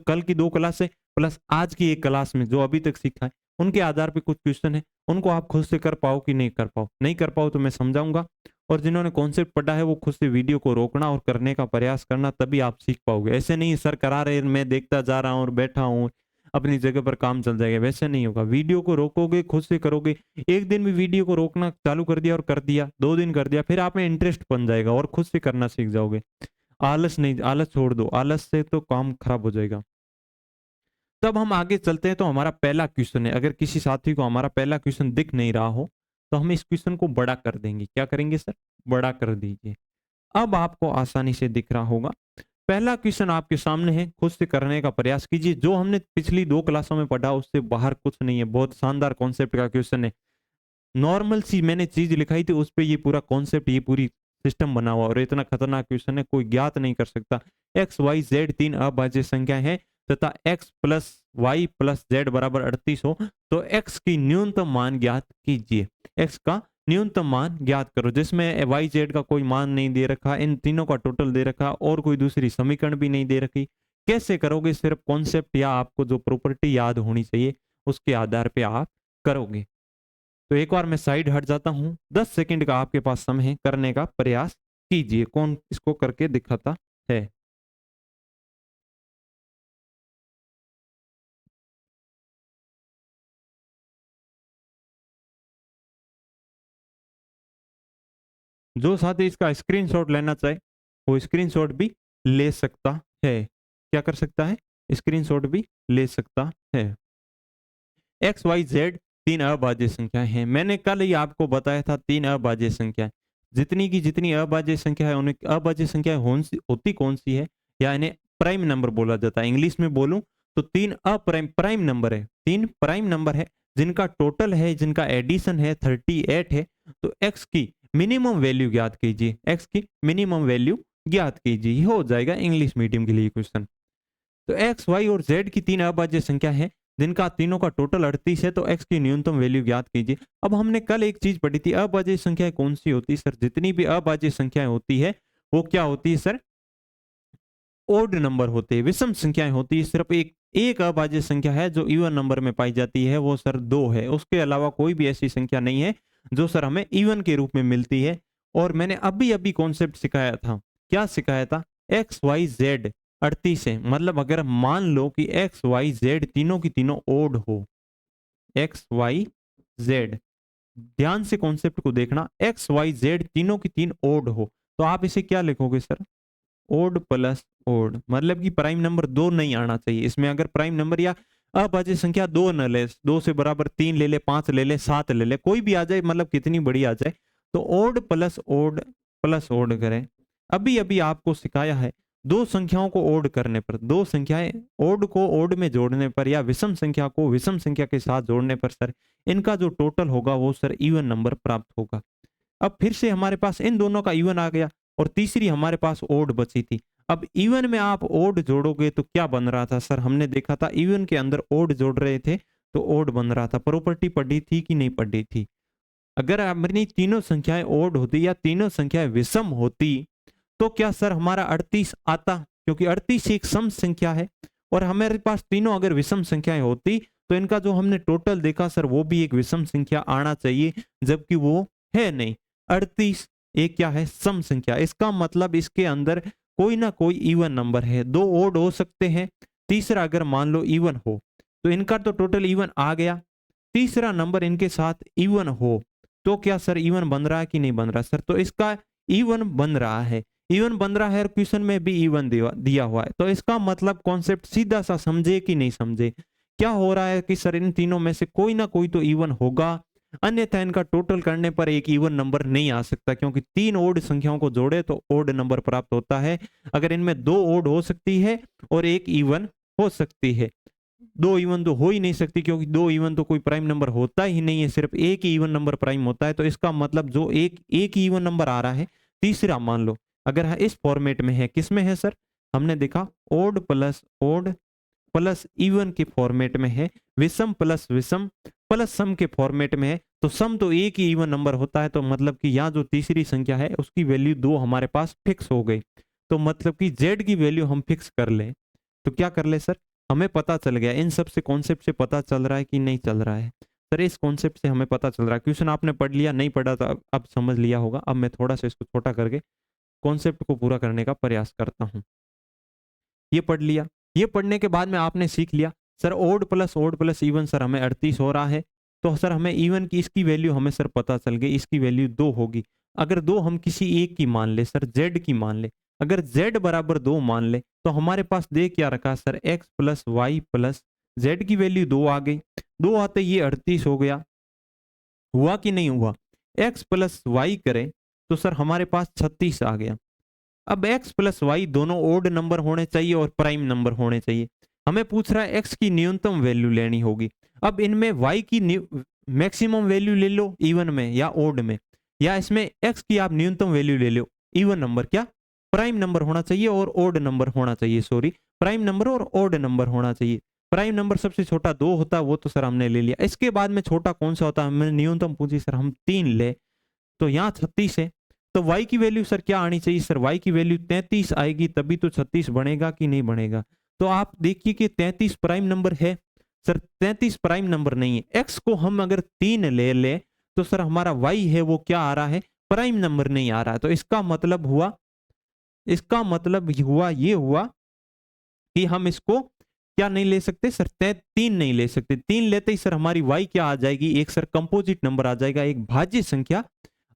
कल की 2 क्लास है प्लस आज की 1 क्लास में जो अभी तक सीखा है उनके आधार पे कुछ क्वेश्चन है, उनको आप खुद से कर पाओ कि नहीं कर पाओ। नहीं कर पाओ तो मैं समझाऊंगा। और जिन्होंने कॉन्सेप्ट पढ़ा है वो खुद से वीडियो को रोकना और करने का प्रयास करना, तभी आप सीख पाओगे। ऐसे नहीं सर करा रहे मैं देखता जा रहा हूँ और बैठा हूँ अपनी जगह पर काम चल जाएगा, वैसे नहीं होगा। वीडियो को रोकोगे, खुद से करोगे। एक दिन भी वीडियो को रोकना चालू कर दिया और कर दिया, 2 दिन कर दिया, फिर आप में इंटरेस्ट बन जाएगा और खुद से करना सीख जाओगे। आलस नहीं, आलस छोड़ दो, आलस से तो काम खराब हो जाएगा। तब हम आगे चलते हैं। तो हमारा पहला क्वेश्चन है, अगर किसी साथी को हमारा पहला क्वेश्चन दिख नहीं रहा हो तो हम इस क्वेश्चन को बड़ा कर देंगे। क्या करेंगे सर? बड़ा कर दीजिए। अब आपको आसानी से दिख रहा होगा। पहला क्वेश्चन आपके सामने है, खुद से करने का प्रयास कीजिए। जो हमने पिछली 2 क्लासों में पढ़ा उससे बाहर कुछ नहीं है। बहुत शानदार कॉन्सेप्ट का क्वेश्चन है। नॉर्मल सी मैंने चीज लिखाई थी, उस पे ये पूरा कॉन्सेप्ट, ये पूरी सिस्टम बना हुआ, और इतना खतरनाक क्वेश्चन है, कोई ज्ञात नहीं कर सकता। एक्स वाई जेड 3 अभाज्य संख्या है तथा x plus y plus z बराबर 38 हो तो एक्स की न्यूनतम मान ज्ञात कीजिए। एक्स का न्यूनतम मान ज्ञात करो, जिसमें वाई जेड का कोई मान नहीं दे रखा, इन तीनों का टोटल दे रखा, और कोई दूसरी समीकरण भी नहीं दे रखी। कैसे करोगे? सिर्फ कॉन्सेप्ट या आपको जो प्रॉपर्टी याद होनी चाहिए उसके आधार पे आप करोगे। तो एक बार मैं साइड हट जाता हूं, 10 सेकंड का आपके पास समय है, करने का प्रयास कीजिए। कौन इसको करके दिखाता है? जो साथी इसका स्क्रीनशॉट लेना चाहे वो स्क्रीनशॉट भी ले सकता है। क्या कर सकता है? स्क्रीनशॉट भी ले सकता है। एक्स वाई जेड 3 अभाज्य संख्या है। मैंने कल ही आपको बताया था 3 अभाज्य संख्या, जितनी की जितनी अभाज्य संख्या है उन्हें अभाज्य संख्या होती कौन सी है, या इन्हें प्राइम नंबर बोला जाता है। इंग्लिश में बोलूं तो 3 अप्राइम प्राइम नंबर है, 3 प्राइम नंबर है जिनका टोटल है, जिनका एडिशन है 38 है। तो एक्स की मिनिमम वैल्यू ज्ञात कीजिए। एक्स की मिनिमम वैल्यू ज्ञात कीजिए, ये हो जाएगा इंग्लिश मीडियम के लिए क्वेश्चन। तो एक्स वाई और जेड की 3 अभाज्य संख्या है जिनका तीनों का टोटल 38 है, तो एक्स की न्यूनतम वैल्यू ज्ञात कीजिए। अब हमने कल एक चीज पढ़ी थी, अभाज्य संख्या कौन सी होती है सर? जितनी भी अभाज्य संख्याएं होती है वो क्या होती है सर? ओड नंबर होते हैं, विषम संख्याएं होती है। सिर्फ एक एक अभाज्य संख्या है जो इवन नंबर में पाई जाती है, वो सर 2 है। उसके अलावा कोई भी ऐसी संख्या नहीं है जो सर हमें इवन के रूप में मिलती है। और मैंने अभी अभी कॉन्सेप्ट सिखाया था। क्या सिखाया था? एक्स वाई जेड 38 है, मतलब अगर मान लो कि एक्स वाई जेड तीनों की तीनों ओड हो, एक्स वाई जेड, ध्यान से कॉन्सेप्ट को देखना, एक्स वाई जेड तीनों की तीन ओड हो तो आप इसे क्या लिखोगे सर? ओड प्लस ओड, मतलब कि प्राइम नंबर 2 नहीं आना चाहिए इसमें। अगर प्राइम नंबर या अभाज्य संख्या 2 न ले, 2 से बराबर 3 ले ले, 5 ले ले, 7 ले ले, कोई भी आ जाए, मतलब कितनी बड़ी आ जाए, तो ओड प्लस ओड करें। अभी अभी आपको सिखाया है, दो संख्याओं को ओड करने पर, दो संख्याएं ओड को ओड में जोड़ने पर, या विषम संख्या को विषम संख्या के साथ जोड़ने पर सर इनका जो टोटल होगा वो सर इवन नंबर प्राप्त होगा। अब फिर से हमारे पास इन दोनों का इवन आ गया और तीसरी हमारे पास ओड बची थी। अब इवन में आप ओड जोड़ोगे तो क्या बन रहा था सर? हमने देखा था इवन के अंदर ओड जोड़ रहे थे तो ओड बन रहा था। प्रॉपर्टी पढ़ी थी कि नहीं पढ़ी थी? अगर अपनी तीनों संख्याएं ओड होती या तीनों संख्याएं विषम होती तो क्या सर हमारा 38 आता? क्योंकि 38 एक सम संख्या है और हमारे पास तीनों अगर विषम संख्याएं होती तो इनका जो हमने टोटल देखा सर वो भी एक विषम संख्या आना चाहिए, जबकि वो है नहीं। 38 एक क्या है? सम संख्या। इसका मतलब इसके अंदर कोई ना कोई इवन नंबर है। दो ओड हो सकते हैं, तीसरा अगर मान लो इवन हो तो इनका तो टोटल इवन आ गया, तीसरा नंबर इनके साथ इवन हो तो क्या सर इवन बन रहा है कि नहीं बन रहा सर? तो इसका इवन बन रहा है, इवन बन रहा है और क्वेश्चन में भी इवन दिया हुआ है। तो इसका मतलब कॉन्सेप्ट सीधा सा समझे कि नहीं समझे? क्या हो रहा है कि सर इन तीनों में से कोई ना कोई तो इवन होगा, अन्यथा इनका टोटल करने पर एक इवन नंबर नहीं आ सकता, क्योंकि तीन ओड संख्याओं को जोड़े तो ओड नंबर प्राप्त होता है। अगर इनमें दो ओड हो सकती है और एक इवन हो सकती है, दो इवन तो हो ही नहीं सकती, क्योंकि दो इवन तो कोई प्राइम नंबर होता ही नहीं है, सिर्फ एक ही इवन नंबर प्राइम होता है। तो इसका मतलब जो एक ही इवन नंबर आ रहा है, तीसरा मान लो अगर इस फॉर्मेट में है, किस में है सर? हमने देखा ओड प्लस इवन के फॉर्मेट में है, विषम प्लस विषम प्लस सम के फॉर्मेट में है। तो सम तो एक ही इवन नंबर होता है, तो मतलब कि यहाँ जो तीसरी संख्या है उसकी वैल्यू 2 हमारे पास फिक्स हो गई। तो मतलब कि जेड की वैल्यू हम फिक्स कर ले, तो क्या कर ले सर? हमें पता चल गया। इन सब से कॉन्सेप्ट से पता चल रहा है कि नहीं चल रहा है सर? इस कॉन्सेप्ट से हमें पता चल रहा है। क्वेश्चन आपने पढ़ लिया, नहीं पढ़ा तो अब समझ लिया होगा। अब मैं थोड़ा सा इसको छोटा करके कॉन्सेप्ट को पूरा करने का प्रयास करता हूं। ये पढ़ लिया, ये पढ़ने के बाद में आपने सीख लिया sir odd plus even sir हमें 38 हो रहा है। तो सर हमें इवन की इसकी वैल्यू हमें सर पता चल गई, इसकी वैल्यू 2 होगी। अगर 2 हम किसी एक की मान ले सर, जेड की मान ले, अगर जेड बराबर 2 मान ले तो हमारे पास दे क्या रखा sir? X plus y plus z की वैल्यू 2 आ गई, 2 आते ये 38 हो गया। हुआ कि नहीं हुआ? x प्लस वाई करें तो सर हमारे पास 36 आ गया। अब x प्लस वाई दोनों ओड नंबर होने चाहिए और प्राइम नंबर होने चाहिए। हमें पूछ रहा है x की न्यूनतम वैल्यू लेनी होगी। अब इनमें y की मैक्सिमम वैल्यू ले लो इवन में या ओड में, या इसमें x की आप न्यूनतम वैल्यू ले लो इवन नंबर, क्या प्राइम नंबर होना चाहिए और ओड नंबर होना चाहिए, सॉरी प्राइम नंबर और ओड नंबर होना चाहिए। प्राइम नंबर सबसे छोटा 2 होता है, वो तो सर हमने ले लिया। इसके बाद में छोटा कौन सा होता है, हमने न्यूनतम पूछी सर, हम 3 ले, तो यहाँ 36 है। तो y की वैल्यू सर क्या आनी चाहिए? सर y की वैल्यू 33 आएगी, तभी तो 36 बनेगा कि नहीं बनेगा। तो आप देखिए कि 33 प्राइम नंबर है। सर 33 प्राइम नंबर नहीं है। x को हम अगर 3 ले ले तो सर हमारा y है वो क्या आ रहा है? प्राइम नंबर नहीं आ रहा है। तो इसका मतलब हुआ ये हुआ कि हम इसको क्या नहीं ले सकते सर? 3 नहीं ले सकते। 3 लेते ही सर हमारी y क्या आ जाएगी? एक सर कंपोजिट नंबर आ जाएगा, एक भाज्य संख्या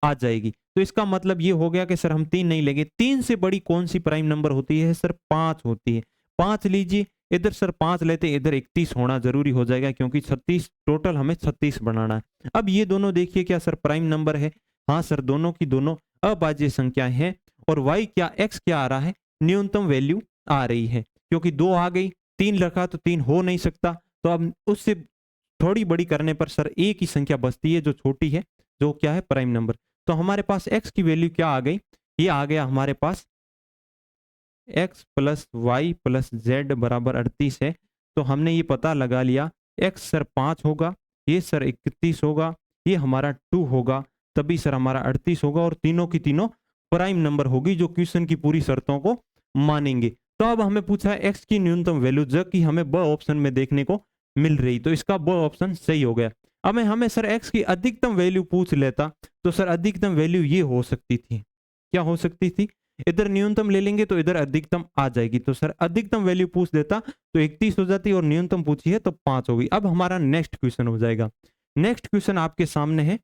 आ जाएगी। तो इसका मतलब ये हो गया कि सर हम 3 नहीं लेंगे। 3 से बड़ी कौन सी प्राइम नंबर होती है सर? 5 होती है। 5 लीजिए, इधर सर 5 लेते, इधर 31 होना जरूरी हो जाएगा, क्योंकि 36 टोटल हमें 36 बनाना है। अब ये दोनों देखिए क्या सर प्राइम नंबर है? हाँ सर, दोनों की दोनों अभाज्य संख्या है। और y क्या, x क्या आ रहा है? न्यूनतम वैल्यू आ रही है, क्योंकि 2 आ गई, 3 रखा तो 3 हो नहीं सकता। तो अब उससे थोड़ी बड़ी करने पर सर एक ही संख्या बचती है जो छोटी है, जो क्या है? Prime number. तो हमारे पास x की वैल्यू क्या आ गई? ये आ गया हमारे पास x plus y plus z बराबर 38 है। तो हमने ये पता लगा लिया, x सर 5 होगा, ये सर 31 होगा, ये हमारा 2 होगा, तभी सर हमारा 38 होगा, और तीनों की तीनों प्राइम नंबर होगी जो क्वेश्चन की पूरी शर्तों को मानेंगे। तो अब हमें पूछा है x की न्यूनतम वैल्यू, जो कि हमें ब ऑप्शन में देखने को मिल रही, तो इसका ब ऑप्शन सही हो गया। अब हमें सर x की अधिकतम वैल्यू पूछ लेता, तो सर अधिकतम वैल्यू ये हो सकती थी, क्या हो सकती थी? इधर न्यूनतम ले लेंगे तो इधर अधिकतम आ जाएगी। तो सर अधिकतम वैल्यू पूछ देता तो 31 हो जाती, और न्यूनतम पूछी है तो 5 होगी। अब हमारा नेक्स्ट क्वेश्चन हो जाएगा। नेक्स्ट क्वेश्चन आपके सामने है,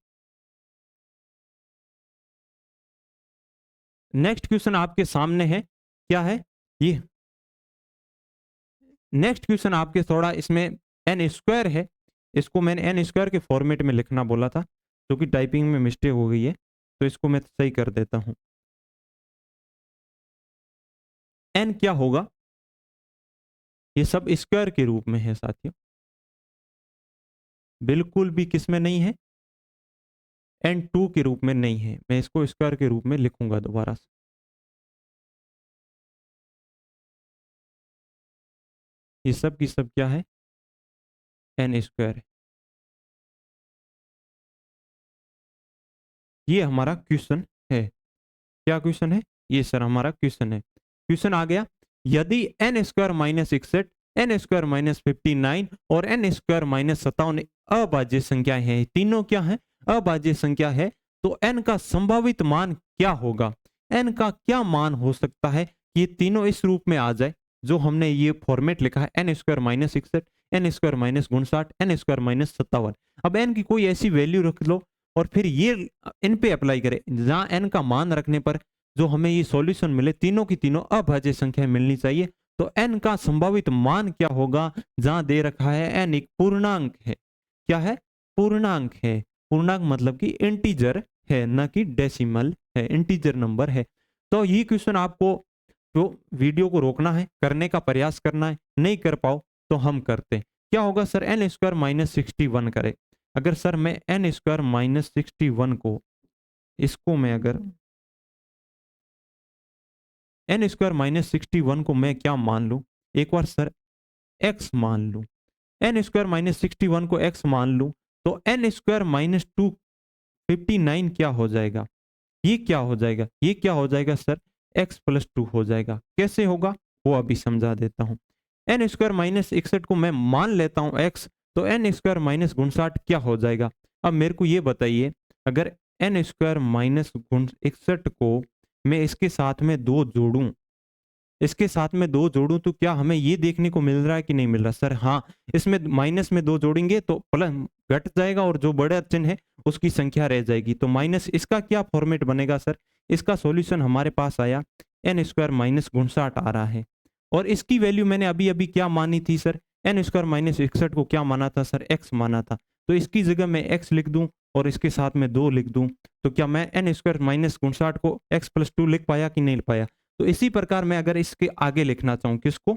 नेक्स्ट क्वेश्चन आपके सामने है, क्या है ये? नेक्स्ट क्वेश्चन आपके थोड़ा इसमें एन स्क्वायर है, इसको मैंने एन स्क्वायर के फॉर्मेट में लिखना बोला था, जो कि टाइपिंग में मिस्टेक हो गई है, तो इसको मैं सही कर देता हूं। एन क्या होगा? ये सब स्क्वायर के रूप में है साथियों, बिल्कुल भी किस में नहीं है? n2 के रूप में नहीं है। मैं इसको स्क्वायर के रूप में लिखूंगा दोबारा से। ये सब की सब क्या है? एन स्क्वायर है। ये हमारा क्वेश्चन है। क्या क्वेश्चन है? ये सर हमारा क्वेश्चन है। क्वेश्चन आ गया, यदि n square minus 61, n square minus 59 और एन स्क्वायर माइनस 57 अभाज्य संख्याएं हैं, तीनों क्या है? अभाज्य संख्या है, तो एन का संभावित मान क्या होगा? एन का क्या मान हो सकता है कि ये तीनों इस रूप में आ जाए, जो हमने ये फॉर्मेट लिखा है, n square minus 61, n square minus 59, n square minus 57। अब एन की कोई ऐसी वैल्यू रख लो और फिर ये इन पे अप्लाई करें, जहां एन का मान रखने पर जो हमें ये सॉल्यूशन मिले, तीनों की तीनों अभाज्य संख्या मिलनी चाहिए। तो एन का संभावित मान क्या होगा? जहां दे रखा है एन एक पूर्णांक है। क्या है? पूर्णांक है। पूर्णांक मतलब कि इंटीजर है, ना कि डेसिमल है, इंटीजर नंबर है। तो ये क्वेश्चन आपको तो वीडियो को रोकना है, करने का प्रयास करना है, नहीं कर पाओ तो हम करते हैं। क्या होगा सर? एन स्क्वायर माइनस 61 करे। अगर सर मैं एन स्क्वायर माइनस 61 को, इसको मैं अगर एन स्क्वायर माइनस 61 को मैं क्या मान लूं? एक बार सर एक्स मान लूं। एन स्क्वायर माइनस 61 को एक्स मान लूं, तो एन स्क्वायर माइनस 259 क्या हो जाएगा? ये क्या हो जाएगा? ये क्या हो जाएगा सर? एक्स प्लस 2 हो जाएगा। कैसे होगा वो अभी समझा देता हूं। एन स्क्वायर माइनस 61 को मैं मान लेता हूं एक्स, तो एन स्क्वायर माइनस 59 क्या हो जाएगा? अब मेरे को ये बताइए, अगर एन स्क्वायर माइनस 61 को मैं इसके साथ में 2 जोड़ूं, इसके साथ में 2 जोड़ूं, तो क्या हमें ये देखने को मिल रहा है कि नहीं मिल रहा? सर हाँ, इसमें माइनस में 2 जोड़ेंगे तो प्लस घट जाएगा, और जो बड़ा चिन्ह है उसकी संख्या रह जाएगी। तो माइनस, इसका क्या फॉर्मेट बनेगा सर? इसका सॉल्यूशन हमारे पास आया, एन स्क्वायर माइनस 59 आ रहा है। और इसकी वैल्यू मैंने अभी अभी क्या मानी थी सर? एन स्क्वायर माइनस 61 को क्या माना था सर, एक्स माना था। तो इसकी जगह मैं एक्स लिख दूं और इसके साथ में 2 लिख दूं, तो क्या मैं एन स्क्वायर माइनस 59 को एक्स प्लस 2 लिख पाया कि नहीं लिख पाया। तो इसी प्रकार मैं अगर इसके आगे लिखना चाहूं, किसको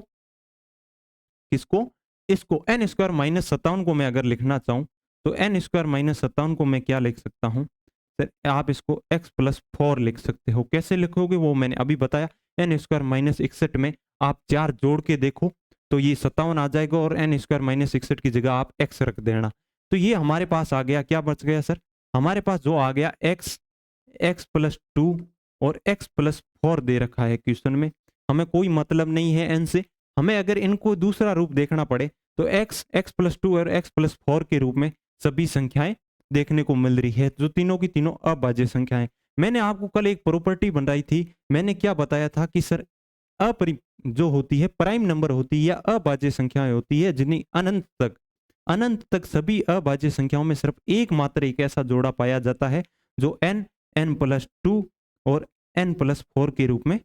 किसको इसको एन स्क्वायर माइनस 57 को मैं अगर लिखना चाहूं, तो एन स्क्वायर माइनस 57 को मैं क्या लिख सकता हूं सर, आप इसको एक्स प्लस 4 लिख सकते हो। कैसे लिखोगे वो मैंने अभी बताया। एन स्क्वायर माइनस 61 में आप 4 जोड़ के देखो तो ये 57 आ जाएगा और एन स्क्वायर माइनस 61 की जगह आप एक्स रख देना। तो ये हमारे पास आ गया, क्या बच गया सर, हमारे पास जो आ गया एक्स, एक्स प्लस 2 और एक्स प्लस 4 दे रखा है क्वेश्चन में। हमें कोई मतलब नहीं है एन से, हमें अगर इनको दूसरा रूप देखना पड़े तो एक्स, एक्स प्लस 2 और एक्स प्लस 4 के रूप में सभी संख्याएं देखने को मिल रही है, जो तीनों की तीनों अभाज्य संख्याएं। मैंने आपको कल एक प्रॉपर्टी बनाई थी, मैंने क्या बताया था कि सर अपरि जो होती है प्राइम नंबर होती है या अभाज्य संख्याएं होती है जिन्हें अनंत तक सभी अभाज्य संख्याओं में सिर्फ एकमात्र एक ऐसा जोड़ा पाया जाता है जो एन, एन प्लस 2 और एन प्लस 4 के रूप में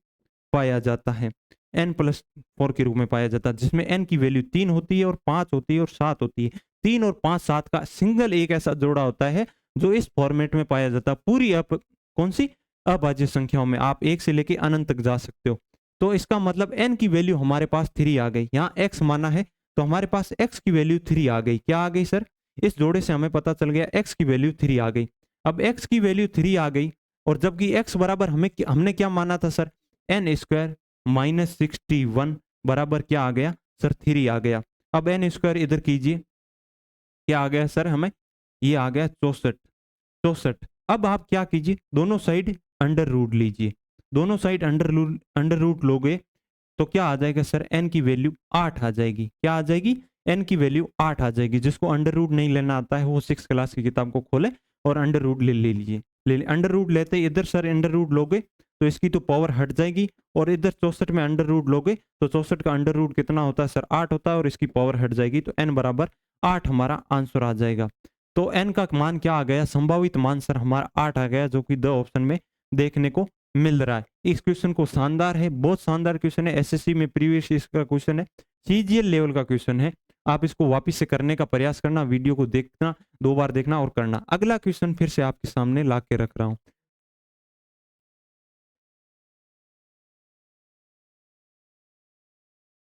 पाया जाता है। एन प्लस 4 के रूप में पाया जाता है, जिसमें एन की वैल्यू 3 होती है और 5 होती है और 7 होती है। 3 और 5 7 का सिंगल एक ऐसा जोड़ा होता है जो इस फॉर्मेट में पाया जाता है। पूरी कौन सी अभाज्य संख्याओं में आप एक से लेके अनंत तक जा सकते हो। तो इसका मतलब एन की वैल्यू हमारे पास 3 आ गई, यहाँ एक्स माना है तो हमारे पास एक्स की वैल्यू 3 आ गई। क्या आ गई सर, इस जोड़े से हमें पता चल गया एक्स की वैल्यू 3 आ गई। अब एक्स की वैल्यू 3 आ गई और जबकि एक्स बराबर हमने क्या माना था सर, एन स्क्वायर माइनस 61 बराबर क्या आ गया सर, 3 आ गया। अब एन स्क्वायर इधर कीजिए, क्या आ गया सर हमें, ये आ गया 64। अब आप क्या कीजिए, दोनों साइड अंडर रूट लीजिए, दोनों साइड अंडर रूट लोगे तो क्या आ जाएगा सर, एन की वैल्यू 8 आ जाएगी। क्या आ जाएगी, एन की वैल्यू 8 आ जाएगी। जिसको अंडर रूट नहीं लेना आता है वो 6 क्लास की किताब को खोले और अंडर रूट ले लीजिए। अंडर रूट लेते ही इधर सर अंडर रूट लोगे तो इसकी तो पावर हट जाएगी और इधर 64 में अंडर रूट लोगे तो 64 का अंडर रूट कितना होता है सर, 8 होता है और इसकी पावर हट जाएगी तो एन बराबर 8 हमारा आंसर आ जाएगा। तो एन का मान क्या आ गया, संभावित मान सर हमारा 8 आ गया, जो कि द ऑप्शन में देखने को मिल रहा है। इस क्वेश्चन को शानदार है, बहुत शानदार क्वेश्चन है, एसएससी में प्रीवियस इसका क्वेश्चन है, सीजीएल लेवल का क्वेश्चन है। आप इसको वापस से करने का प्रयास करना, वीडियो को देखना, 2 बार देखना और करना। अगला क्वेश्चन फिर से आपके सामने ला के रख रहा हूं।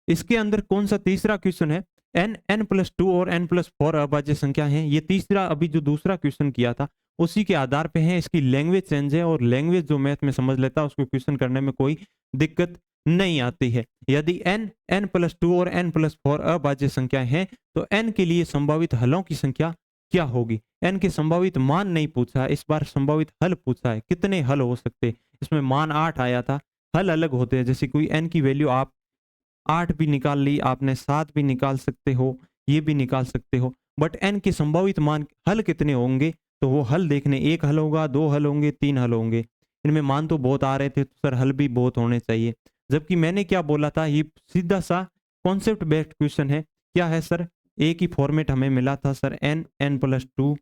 इसके अंदर कौन सा तीसरा क्वेश्चन है, एन, एन प्लस 2 और एन प्लस 4 अभाज्य संख्या है। ये तीसरा अभी जो दूसरा क्वेश्चन किया था उसी के आधार पे है। इसकी लैंग्वेज चेंज है और लैंग्वेज जो मैथ में समझ लेता है उसको क्वेश्चन करने में कोई दिक्कत नहीं आती है। यदि एन, एन प्लस 2 और एन प्लस 4 अभाज्य संख्या है तो एन के लिए संभावित हलों की संख्या क्या होगी। एन के संभावित मान नहीं पूछा, इस बार संभावित हल पूछा है, कितने हल हो सकते। इसमें मान 8 आया था, हल अलग होते हैं। जैसे कोई एन की वैल्यू आप 8 भी निकाल ली आपने, 7 भी निकाल सकते हो, ये भी निकाल सकते हो, बट एन के संभावित मान हल कितने होंगे तो वो हल देखने, एक हल होगा, 2 हल होंगे, 3 हल होंगे। इनमें मान तो बहुत आ रहे थे तो सर हल भी बहुत होने चाहिए। जबकि मैंने क्या बोला था, ये सीधा सा कॉन्सेप्ट बेस्ड क्वेश्चन है। क्या है सर, एक ही फॉर्मेट हमें मिला था सर, एन, एन प्लस 2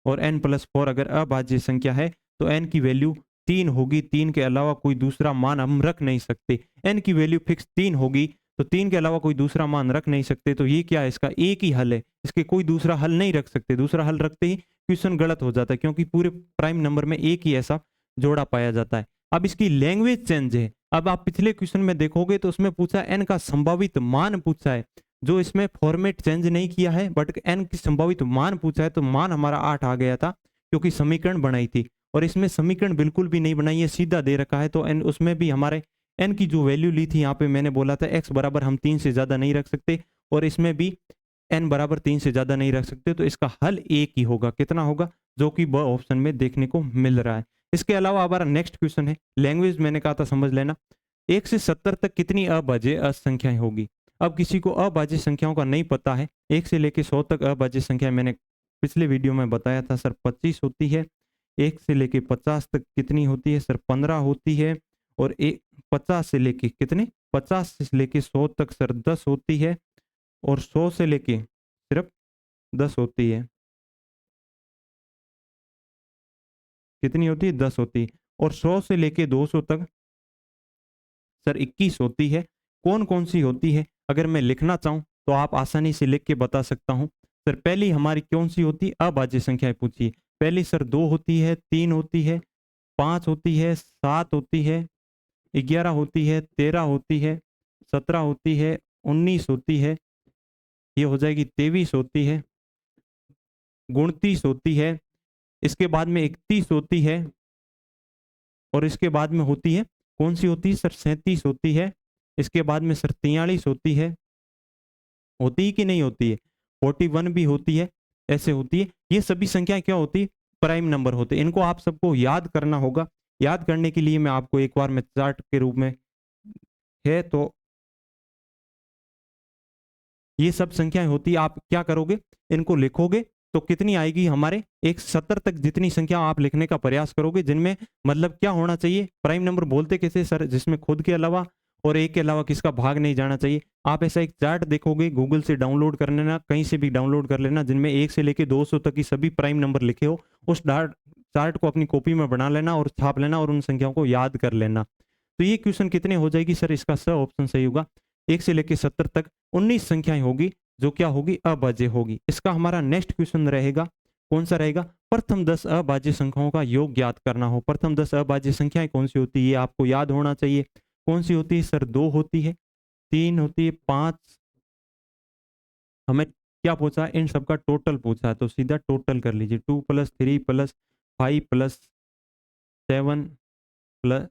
और एन प्लस 4 अगर अभाज्य संख्या है तो एन की वैल्यू 3 होगी, 3 के अलावा कोई दूसरा मान हम रख नहीं सकते। एन की वैल्यू फिक्स 3 होगी तो 3 के अलावा कोई दूसरा मान रख नहीं सकते। तो ये क्या है, इसका एक ही हल है, इसके कोई दूसरा हल नहीं रख सकते। दूसरा हल रखते ही क्वेश्चन गलत हो जाता है, क्योंकि पूरे प्राइम नंबर में एक ही ऐसा जोड़ा पाया जाता है। अब इसकी लैंग्वेज चेंज है। अब आप पिछले क्वेश्चन में देखोगे तो उसमें पूछा एन का संभावित मान पूछा है, जो इसमें फॉर्मेट चेंज नहीं किया है, बट एन की संभावित मान पूछा है। तो मान हमारा 8 आ गया था क्योंकि समीकरण बनाई थी, और इसमें समीकरण बिल्कुल भी नहीं बनाई है, सीधा दे रखा है। तो एन उसमें भी हमारे एन की जो वैल्यू ली थी, यहाँ पे मैंने बोला था एक्स बराबर हम 3 से ज्यादा नहीं रख सकते, और इसमें भी एन बराबर 3 से ज्यादा नहीं रख सकते। तो इसका हल एक ही होगा, कितना होगा, जो कि ब ऑप्शन में देखने को मिल रहा है। इसके अलावा हमारा नेक्स्ट क्वेश्चन है, लैंग्वेज मैंने कहा था समझ लेना, 1 से 70 तक कितनी अभाज्य संख्याएं होगी। अब किसी को अभाज्य संख्याओं का नहीं पता है, 1 से लेकर 100 तक अभाज्य संख्या मैंने पिछले वीडियो में बताया था सर 25 होती है। 1 से लेके 50 तक कितनी होती है सर, 15 होती है। और 50 से लेके कितने, 50 से लेके 100 तक सर 10 होती है, और 100 से लेके सिर्फ 10 होती है। कितनी होती है, 10 होती है। और 100 से लेके 200 तक सर 21 होती है। कौन कौन सी होती है, अगर मैं लिखना चाहूँ तो आप आसानी से लिख के बता सकता हूं। सर पहली हमारी कौन सी होती है? अभाज्य संख्याएं पूछिए। पहली सर 2 होती है, 3 होती है, 5 होती है, 7 होती है, 11 होती है, 13 होती है, 17 होती है, 19 होती है, ये हो जाएगी 23 होती है, 29 होती है, इसके बाद में 31 होती है, और इसके बाद में होती है कौन सी होती है सर? 37 होती है, इसके बाद में सर 43 होती है, होती है कि नहीं होती है? 41 भी होती है, ऐसे होती है। ये सभी संख्याएं क्या होती है? प्राइम नंबर होते हैं। इनको आप सबको याद करना होगा। याद करने के लिए मैं आपको एक बार मैं चार्ट के रूप में है तो ये सब संख्याएं होती है। आप क्या करोगे? इनको लिखोगे तो कितनी आएगी हमारे? 170 तक जितनी संख्या आप लिखने का प्रयास करोगे, जिनमें मतलब क्या होना चाहिए? प्राइम नंबर बोलते कैसे सर? जिसमें खुद के अलावा और एक के अलावा किसका भाग नहीं जाना चाहिए। आप ऐसा एक चार्ट देखोगे, गूगल से डाउनलोड कर लेना, कहीं से भी डाउनलोड कर लेना, जिनमें 1 से लेके 200 तक की सभी प्राइम नंबर लिखे हो। उस चार्ट को अपनी कॉपी में बना लेना और छाप लेना और उन संख्याओं को याद कर लेना। तो ये क्वेश्चन कितने हो जाएगी सर? इसका स ऑप्शन सही होगा। 1 से लेके 70 तक 19 संख्याएं होगी, जो क्या होगी? अभाज्य होगी। इसका हमारा नेक्स्ट क्वेश्चन रहेगा, कौन सा रहेगा? प्रथम 10 अभाज्य संख्याओं का योग ज्ञात करना हो। प्रथम 10 अभाज्य संख्याएं कौन सी होती है? ये आपको याद होना चाहिए। कौन सी होती है सर? 2 होती है, 3 होती है, 5। हमें क्या पूछा? इन सबका टोटल पूछा है, तो सीधा टोटल कर लीजिए। 2 + 3 + 5 + 7 +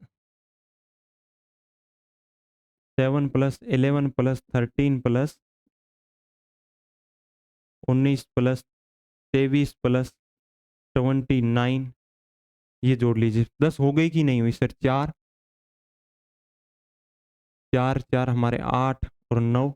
7 + 11 + 13 + 19 + 23 + 29, ये जोड़ लीजिए। 10 हो गई कि नहीं हुई सर? 4 4 4 हमारे 8 और 9,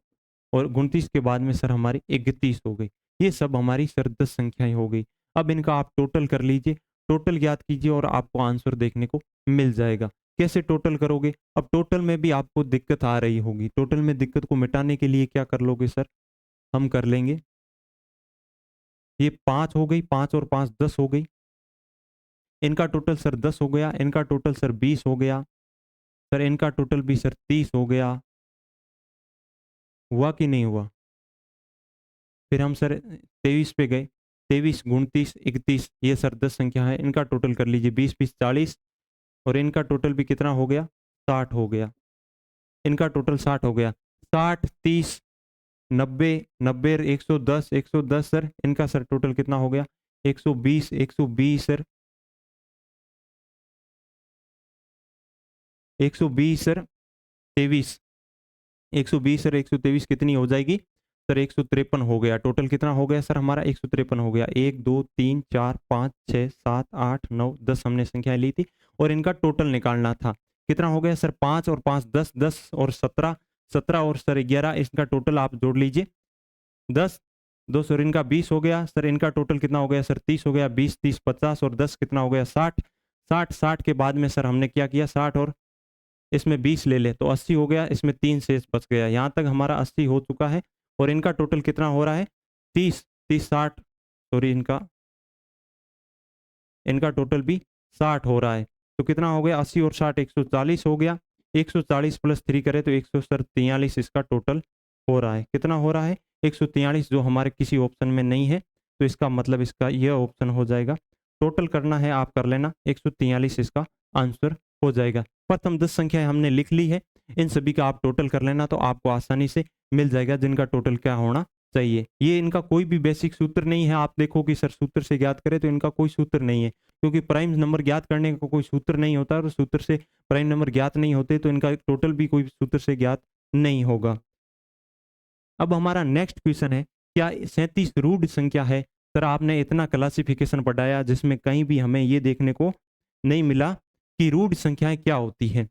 और 29 के बाद में सर हमारी 31 हो गई। ये सब हमारी सर 10 संख्याएं हो गई। अब इनका आप टोटल कर लीजिए, टोटल ज्ञात कीजिए और आपको आंसर देखने को मिल जाएगा। कैसे टोटल करोगे? अब टोटल में भी आपको दिक्कत आ रही होगी। टोटल में दिक्कत को मिटाने के लिए क्या कर लोगे सर? हम कर लेंगे, ये 5 हो गई, 5 और 5 10 हो गई। इनका टोटल सर 10 हो गया, इनका टोटल सर 20 हो गया, सर इनका टोटल भी सर 30 हो गया। हुआ कि नहीं हुआ? फिर हम सर 23 पे गए, 23 29 31, ये सर 10 संख्या है। इनका टोटल कर लीजिए, 20 20 40, और इनका टोटल भी कितना हो गया? 60 हो गया। इनका टोटल 60 हो गया। 60 30 90 90 110 110 सर इनका सर टोटल कितना हो गया? 120 120 सर 120 सर 23, 120 सर 123 कितनी हो जाएगी सर? 153 हो गया। टोटल कितना हो गया सर हमारा? 153 हो गया। 1 2 3 4 5 6 7 8 9 10 हमने संख्याएं ली थी और इनका टोटल निकालना था। कितना हो गया सर? 5 और 5 10 10 और 17 17 और सर 11, इसका टोटल आप जोड़ लीजिए। 10 2 सर इनका 20 हो गया। सर इनका टोटल कितना हो गया सर? 30 हो गया। 20 30 50 और 10 कितना हो गया? 60 60 60 के बाद में सर हमने क्या किया? 60 और इसमें 20 ले ले तो 80 हो गया। इसमें 3 शेष बच गया। यहाँ तक हमारा 80 हो चुका है और इनका टोटल कितना हो रहा है? 30 30 60, सॉरी इनका टोटल भी 60 हो रहा है। तो कितना हो गया? 80 और 60 140 हो गया। 140 + 3 करें तो 143 इसका टोटल हो रहा है। कितना हो रहा है? 143, जो हमारे किसी ऑप्शन में नहीं है, तो इसका मतलब इसका यह ऑप्शन हो जाएगा। टोटल करना है आप कर लेना, 143 इसका आंसर हो जाएगा। प्रथम 10 संख्याएं हमने लिख ली है, इन सभी का आप टोटल कर लेना तो आपको आसानी से मिल जाएगा जिनका टोटल क्या होना चाहिए। ये इनका कोई भी बेसिक सूत्र नहीं है। आप देखो कि सर सूत्र से ज्ञात करें, तो इनका कोई सूत्र नहीं है, क्योंकि प्राइम नंबर ज्ञात करने का कोई सूत्र नहीं होता और सूत्र से प्राइम नंबर ज्ञात नहीं होते, तो इनका टोटल भी कोई सूत्र से ज्ञात नहीं होगा। अब हमारा नेक्स्ट क्वेश्चन है, क्या 37 रूढ़ संख्या है? सर आपने इतना क्लासिफिकेशन पढ़ाया जिसमें कहीं भी हमें ये देखने को नहीं मिला कि रूढ़ संख्याएं क्या होती है।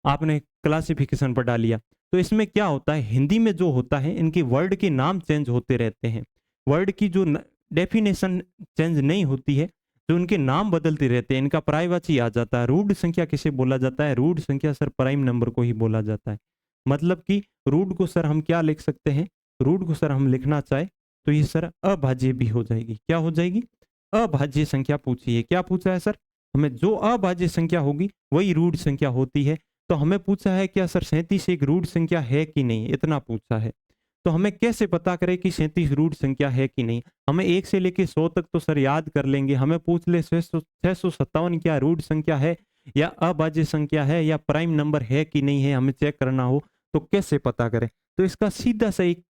आपने क्लासिफिकेशन पढ़ा लिया, तो इसमें क्या होता है? हिंदी में जो होता है, इनके वर्ड के नाम चेंज होते रहते हैं। वर्ड की जो डेफिनेशन चेंज नहीं होती है, जो उनके नाम बदलते रहते हैं। इनका पर्यायवाची आ जाता है। रूढ़ संख्या किसे बोला जाता है? रूढ़ संख्या सर प्राइम नंबर को ही बोला जाता है। मतलब कि रूढ़ को सर हम क्या लिख सकते हैं? रूढ़ को सर हम लिखना चाहे तो ये सर अभाज्य भी हो जाएगी। क्या हो जाएगी? अभाज्य संख्या पूछी है। क्या पूछा है सर? हमें जो अभाज्य संख्या होगी वही रूढ़ संख्या होती है। तो हमें पूछा है क्या सर 37 एक रूढ़ संख्या है कि नहीं, इतना पूछा है। तो हमें कैसे पता करें कि 37 रूट संख्या है कि नहीं? हमें 1 से लेके 100 तक तो सर याद कर लेंगे। हमें पूछ ले 657 क्या रूट संख्या है या अभाज्य संख्या है या प्राइम नंबर है कि नहीं है, हमें चेक करना हो तो कैसे पता करें? तो इसका सीधा सा एक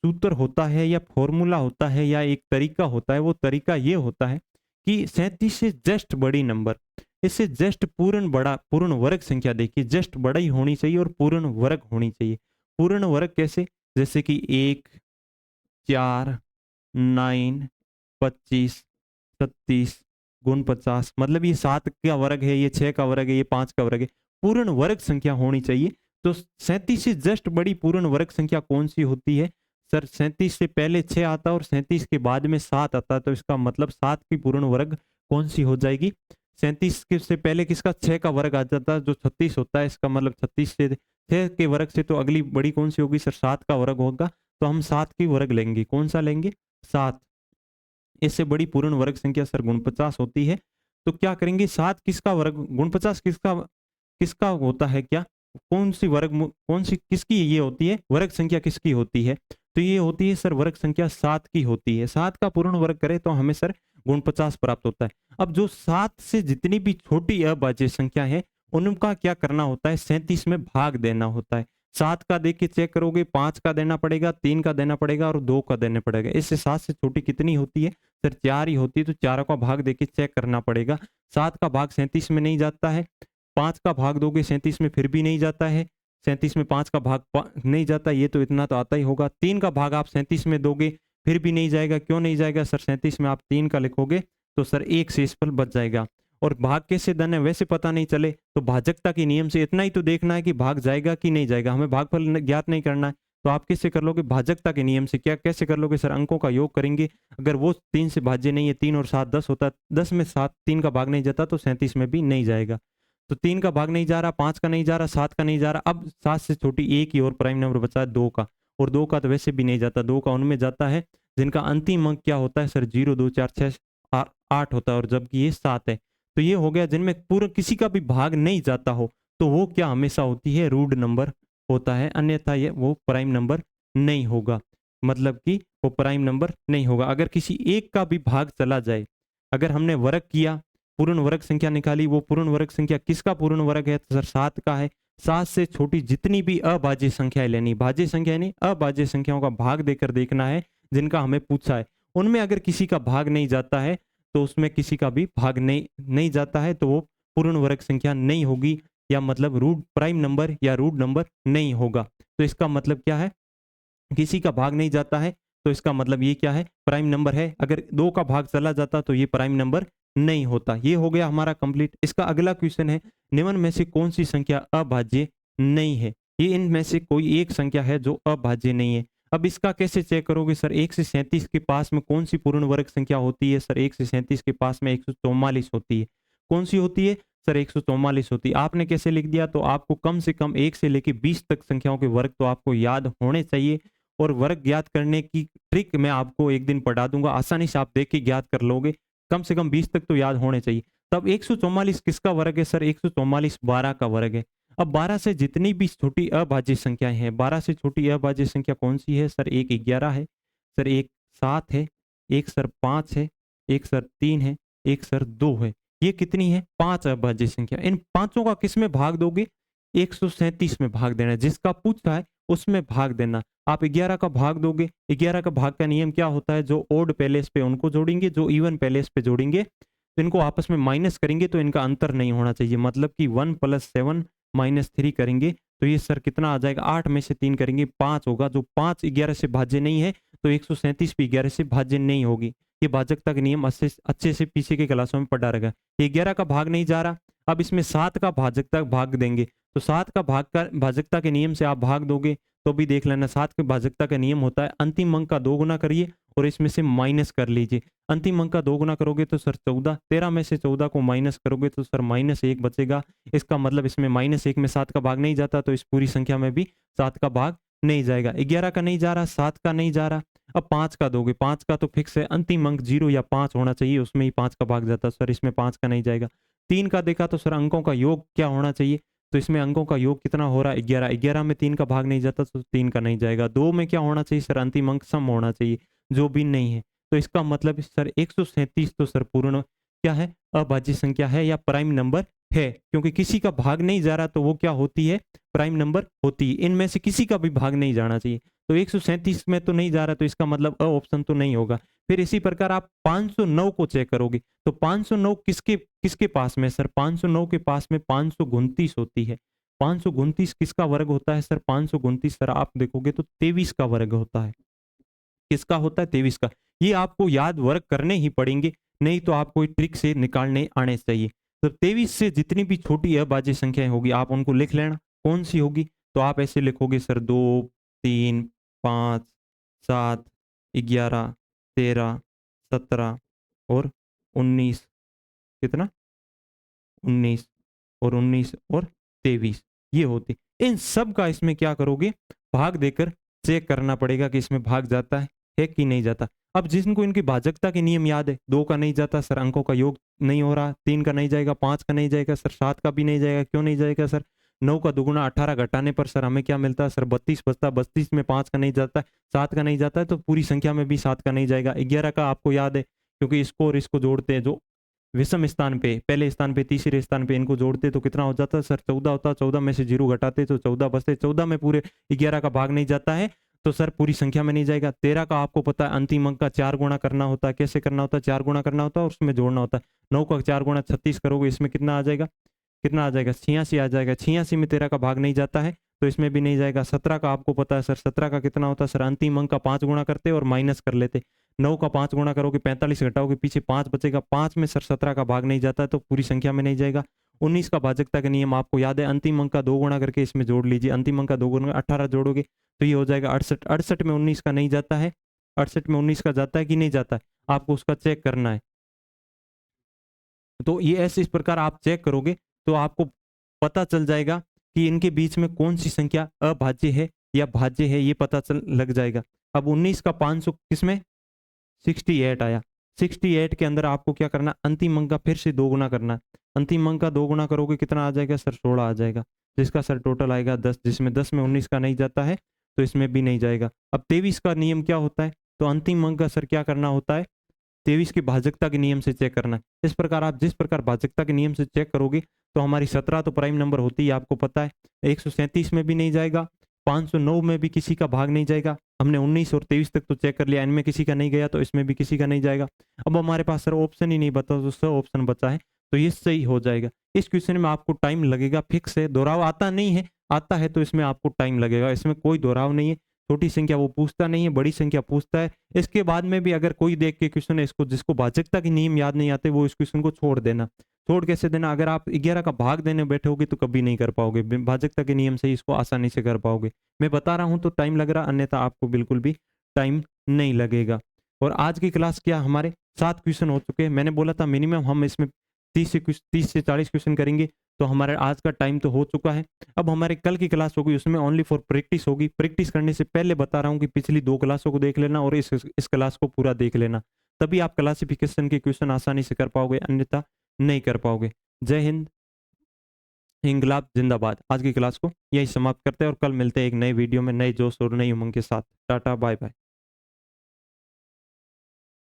सूत्र होता है या फॉर्मूला होता है या एक तरीका होता है। वो तरीका ये होता है कि 37 से जस्ट बड़ी नंबर, इससे जस्ट पूर्ण वर्ग संख्या, देखिए जस्ट बड़ा ही होनी चाहिए और पूर्ण वर्ग होनी चाहिए। पूर्ण वर्ग कैसे? जैसे कि 1, 4, 9, 25, 36, 49, मतलब ये 7 का वर्ग है, ये 6 का वर्ग है, ये 5 का वर्ग है। पूर्ण वर्ग संख्या होनी चाहिए। तो 37 से जस्ट बड़ी पूर्ण वर्ग संख्या कौन सी होती है? सर 37 से पहले 6 आता है और 37 के बाद में 7 आता है, तो इसका मतलब 7 की पूर्ण वर्ग कौन सी हो जाएगी? 37 से पहले किसका 6 का वर्ग आ जाता है जो 36 होता है, इसका मतलब 36 से 6 के वर्ग से तो अगली बड़ी कौन सी होगी? सर 7 का वर्ग होगा। तो हम 7 की वर्ग लेंगे। कौन सा लेंगे? 7। इससे बड़ी पूर्ण वर्ग संख्या सर 49 होती है। तो क्या करेंगे? 7 किसका वर्ग, 49 किसका किसका होता है? क्या कौन सी किसकी ये होती है? वर्ग संख्या किसकी होती है? तो ये होती है सर वर्ग संख्या 7 की होती है। 7 का पूर्ण वर्ग करें तो हमें सर 49 प्राप्त होता है। अब जो 7 से जितनी भी छोटी अभाज्य संख्या है उनका क्या करना होता है? 37 में भाग देना होता है। 7 का देख के चेक करोगे, 5 का देना पड़ेगा, 3 का देना पड़ेगा और 2 का देना पड़ेगा। इससे 7 से छोटी कितनी होती है? सर 4 ही होती है। तो 4 का भाग देके चेक करना पड़ेगा। 7 का भाग 37 में नहीं जाता है। 5 का भाग दोगे 37 में, फिर भी नहीं जाता है। 37 में 5 का भाग नहीं जाता, ये तो इतना तो आता ही होगा। 3 का भाग आप 37 में दोगे, फिर भी नहीं जाएगा। क्यों नहीं जाएगा? सर 37 में आप 3 का लिखोगे तो सर 1 शेषफल बच जाएगा। और भाग कैसे देना है वैसे पता नहीं चले तो भाजकता के नियम से इतना ही तो देखना है कि भाग जाएगा कि नहीं जाएगा। हमें भागफल ज्ञात नहीं करना है। तो आप कैसे कर लोगे? भाजकता के नियम से। क्या कैसे कर लोगे? सर अंकों का योग करेंगे। अगर वो 3 से भाज्य नहीं है, 3 और 7 10 होता है, 10 में 7 3 का भाग नहीं जाता तो 37 में भी नहीं जाएगा। तो 3 का भाग नहीं जा रहा, 5 का नहीं जा रहा, 7 का नहीं जा रहा। अब 7 से छोटी एक ही और प्राइम नंबर बचा है 2 का, और 2 का तो वैसे भी नहीं जाता। 2 का उनमें जाता है जिनका अंतिम अंक क्या होता है? सर 0 2 4 6 8 होता है, और जबकि ये 7 है। तो ये हो गया जिनमें पूरा किसी का भी भाग नहीं जाता हो, तो वो क्या हमेशा होती है? रूट नंबर होता है। अन्यथा ये वो प्राइम नंबर नहीं होगा, मतलब कि वो प्राइम नंबर नहीं होगा। अगर किसी एक का भी भाग चला जाए, अगर हमने वर्ग किया, पूर्ण वर्ग संख्या निकाली, वो पूर्ण वर्ग संख्या किसका पूर्ण वर्ग है? तो सर 7 का है। 7 से छोटी जितनी भी अभाज्य संख्याएं लेनी, भाज्य संख्या नहीं, अभाज्य संख्याओं का भाग देकर देखना है जिनका हमें पूछा है। उनमें अगर किसी का भाग नहीं जाता है तो उसमें किसी का भी भाग नहीं जाता है, तो वो पूर्ण वर्ग संख्या नहीं होगी, या मतलब रूट प्राइम नंबर या रूट नंबर नहीं होगा। तो इसका मतलब क्या है? किसी का भाग नहीं जाता है तो इसका मतलब ये क्या है? प्राइम नंबर है। अगर 2 का भाग चला जाता तो ये प्राइम नंबर नहीं होता। ये हो गया हमारा कंप्लीट। इसका अगला क्वेश्चन है, निम्न में से कौन सी संख्या अभाज्य नहीं है? ये इनमें से कोई एक संख्या है जो अभाज्य नहीं है। अब इसका कैसे चेक करोगे? सर 1 से 37 के पास में कौन सी पूर्ण वर्ग संख्या होती है? सर 1 से 37 के पास में 144 होती है। कौन सी होती है? सर 144 होती है। आपने कैसे लिख दिया? तो आपको कम से कम 1 से लेके 20 तक संख्याओं के वर्ग तो आपको याद होने चाहिए, और वर्ग ज्ञात करने की ट्रिक मैं आपको एक दिन पढ़ा दूंगा। आसानी से आप देख के ज्ञात कर लोगे। कम से कम 20 तक तो याद होने चाहिए। तब 144 किसका वर्ग है? सर 144 12 का वर्ग है। अब 12 से जितनी भी छोटी अभाज्य संख्याएं हैं, 12 से छोटी अभाज्य संख्या कौन सी है? सर एक 11 है, सर एक 7 है, एक सर 5 है, एक सर 3 है, एक सर 2 है। ये कितनी है? 5 अभाज्य संख्या। इन पांचों का किस में भाग दोगे? 137 में भाग देना है। जिसका पूछा है उसमें भाग देना। आप 11 का भाग दोगे, 11 का भाग का नियम क्या होता है? जो ओड पैलेस पे उनको जोड़ेंगे, जो इवन पैलेस पे जोड़ेंगे, तो इनको आपस में माइनस करेंगे तो इनका अंतर नहीं होना चाहिए। मतलब कि 1 + 7 - 3 करेंगे तो ये सर कितना आ जाएगा? 8 में से 3 करेंगे 5 होगा। जो 5 11 से भाज्य नहीं है तो 137 भी 11 से भाज्य नहीं होगी। ये भाजकता का नियम अच्छे से पीछे के क्लासों में पढ़ा रहेगा। 11 का भाग नहीं जा रहा। अब इसमें 7 का भाजकता भाग देंगे, तो 7 का भाजकता के नियम से आप भाग दोगे तो भी देख लेना। 7 के भाजकता का नियम होता है अंतिम अंक का 2 गुना करिए और इसमें से माइनस कर लीजिए। अंतिम अंक का 2 गुना करोगे तो सर 14, 13 में से 14 को माइनस करोगे तो सर -1 बचेगा। इसका मतलब इसमें -1 में 7 का भाग नहीं जाता, तो इस पूरी संख्या में भी 7 का भाग नहीं जाएगा। 11 का नहीं जा रहा, 7 का नहीं जा रहा। अब 5 का दोगे, 5 का तो फिक्स है, अंतिम अंक 0 या 5 होना चाहिए, उसमें ही 5 का भाग जाता है। सर इसमें 5 का नहीं जाएगा। 3 का देखा तो सर अंकों का योग क्या होना चाहिए? तो इसमें अंकों का योग कितना हो रहा है 11, 11 में 3 का भाग नहीं जाता तो 3 का नहीं जाएगा। 2 में क्या होना चाहिए सर, अंतिम अंक सम होना चाहिए, जो भी नहीं है। तो इसका मतलब सर 137 तो सर पूर्ण क्या है, अभाज्य संख्या है या प्राइम नंबर है, क्योंकि किसी का भाग नहीं जा रहा तो वो क्या होती है, प्राइम नंबर होती है। इनमें से किसी का भी भाग नहीं जाना चाहिए, तो 137 में तो नहीं जा रहा, तो इसका मतलब अ ऑप्शन तो नहीं होगा। फिर इसी प्रकार आप 509 को चेक करोगे, तो 509 किसके किसके पास में सर, 509 के पास में 529 होती है। 529 किसका वर्ग होता है सर, 529 सर आप देखोगे तो 23 का वर्ग होता है। किसका होता है, 23 का। ये आपको याद वर्ग करने ही पड़ेंगे, नहीं तो आपको ट्रिक से निकालने आने चाहिए। तो 23 से जितनी भी छोटी अभाज्य संख्याएं होगी आप उनको लिख लेना, कौन सी होगी, तो आप ऐसे लिखोगे सर 2, 3, 5, 7, 11, 13, 17 और 19, कितना 19 और 19 और 23, ये होती। इन सब का इसमें क्या करोगे, भाग देकर चेक करना पड़ेगा कि इसमें भाग जाता है कि नहीं जाता। अब जिनको इनकी भाजकता के नियम याद है, 2 का नहीं जाता सर, अंकों का योग नहीं हो रहा, 3 का नहीं जाएगा, 5 का नहीं जाएगा सर, 7 का भी नहीं जाएगा, क्यों नहीं जाएगा सर, 9 का दुगुना 18 घटाने पर सर हमें क्या मिलता है सर 32 बचता, 32 में 5 का नहीं जाता है, 7 का नहीं जाता है, तो पूरी संख्या में भी 7 का नहीं जाएगा। 11 का आपको याद है, क्योंकि इसको और इसको जोड़ते हैं, जो विषम स्थान पे, पहले स्थान पे, तीसरे स्थान पे इनको जोड़ते तो कितना हो जाता सर 14 होता, 14 में से 0 घटाते तो 14 बचते, 14 में पूरे 11 का भाग नहीं जाता है, तो सर पूरी संख्या में नहीं जाएगा। 13 का आपको पता है अंतिम अंक का 4 गुणा करना होता है, कैसे करना होता है, 4 गुणा करना होता है और उसमें जोड़ना होता है। 9 का 4 गुणा 36 करोगे, इसमें कितना आ जाएगा, कितना आ जाएगा 86 आ जाएगा। 86 में 13 का भाग नहीं जाता है तो इसमें भी नहीं जाएगा। 17 का आपको पता है सर, 17 का कितना होता है सर, अंतिम अंक का 5 गुणा करते और माइनस कर लेते। 9 का 5 गुणा करोगे 45 घटाओगे पीछे 5 बचेगा, 5 में सर 17 का भाग नहीं जाता है तो पूरी संख्या में नहीं जाएगा। 19 का भाजकता का नियम आपको याद है, अंतिम अंक का 2 गुणा करके इसमें जोड़ लीजिए, अंतिम अंक का 2 गुणा 18 जोड़ोगे तो ये हो जाएगा 68। 68 में 19 का नहीं जाता है, 68 में 19 का जाता है कि नहीं जाता है, आपको उसका चेक करना है। तो ये ऐसे इस प्रकार आप चेक करोगे तो आपको पता चल जाएगा कि इनके बीच में कौन सी संख्या अभाज्य है या भाज्य है, ये पता चल लग जाएगा। अब 19 का 500 किसमें 68 आया, 68 के अंदर आपको क्या करना, अंतिम अंक का फिर से 2 गुना करना है। अंतिम अंक का 2 गुना करोगे कितना आ जाएगा सर 16 आ जाएगा, जिसका सर टोटल आएगा 10, जिसमें 10 में 19 का नहीं जाता है तो इसमें भी नहीं जाएगा। अब 23 का नियम क्या होता है, तो अंतिम अंक का सर क्या करना होता है, 23 की भाजकता के नियम से चेक करना है। इस प्रकार आप जिस प्रकार भाजकता के नियम से चेक करोगे तो हमारी 17 तो प्राइम नंबर होती है, आपको पता है। 137 में भी नहीं जाएगा, 509 में भी किसी का भाग नहीं जाएगा। हमने 19 और 23 तक तो चेक कर लिया, इनमें किसी का नहीं गया तो इसमें भी किसी का नहीं जाएगा। अब हमारे पास सर ऑप्शन ही नहीं बता, तो सर ऑप्शन बचा है, तो ये सही हो जाएगा। इस क्वेश्चन में आपको टाइम लगेगा, फिक्स है, दोहराव आता नहीं है, आता है तो इसमें आपको टाइम लगेगा, इसमें कोई दोहराव नहीं है। छोटी संख्या वो पूछता नहीं है, बड़ी संख्या पूछता है। इसके बाद में भी अगर कोई देख के क्वेश्चन है, इसको जिसको भाजकता के नियम याद नहीं आते वो इस क्वेश्चन को छोड़ देना। छोड़ कैसे देना, अगर आप 11 का भाग देने बैठोगे तो कभी नहीं कर पाओगे, भाजकता के नियम से ही इसको आसानी से कर पाओगे। मैं बता रहा हूं तो टाइम लग रहा, अन्यथा आपको बिल्कुल भी टाइम नहीं लगेगा। और आज की क्लास क्या, हमारे 7 क्वेश्चन हो चुके हैं। मैंने बोला था मिनिमम हम इसमें 30 से 40 क्वेश्चन करेंगे, तो हमारे आज का टाइम तो हो चुका है। अब हमारे कल की क्लास होगी, उसमें ओनली फॉर प्रैक्टिस होगी। प्रैक्टिस करने से पहले बता रहा हूँ कि पिछली 2 क्लासों को देख लेना और इस क्लास को पूरा देख लेना, तभी आप क्लासिफिकेशन के क्वेश्चन आसानी से कर पाओगे, अन्यथा नहीं कर पाओगे। जय हिंद, इंकलाब जिंदाबाद। आज की क्लास को यही समाप्त करते हैं और कल मिलते हैं एक नए वीडियो में, नए जोश और नई उमंग के साथ। Tata bye bye.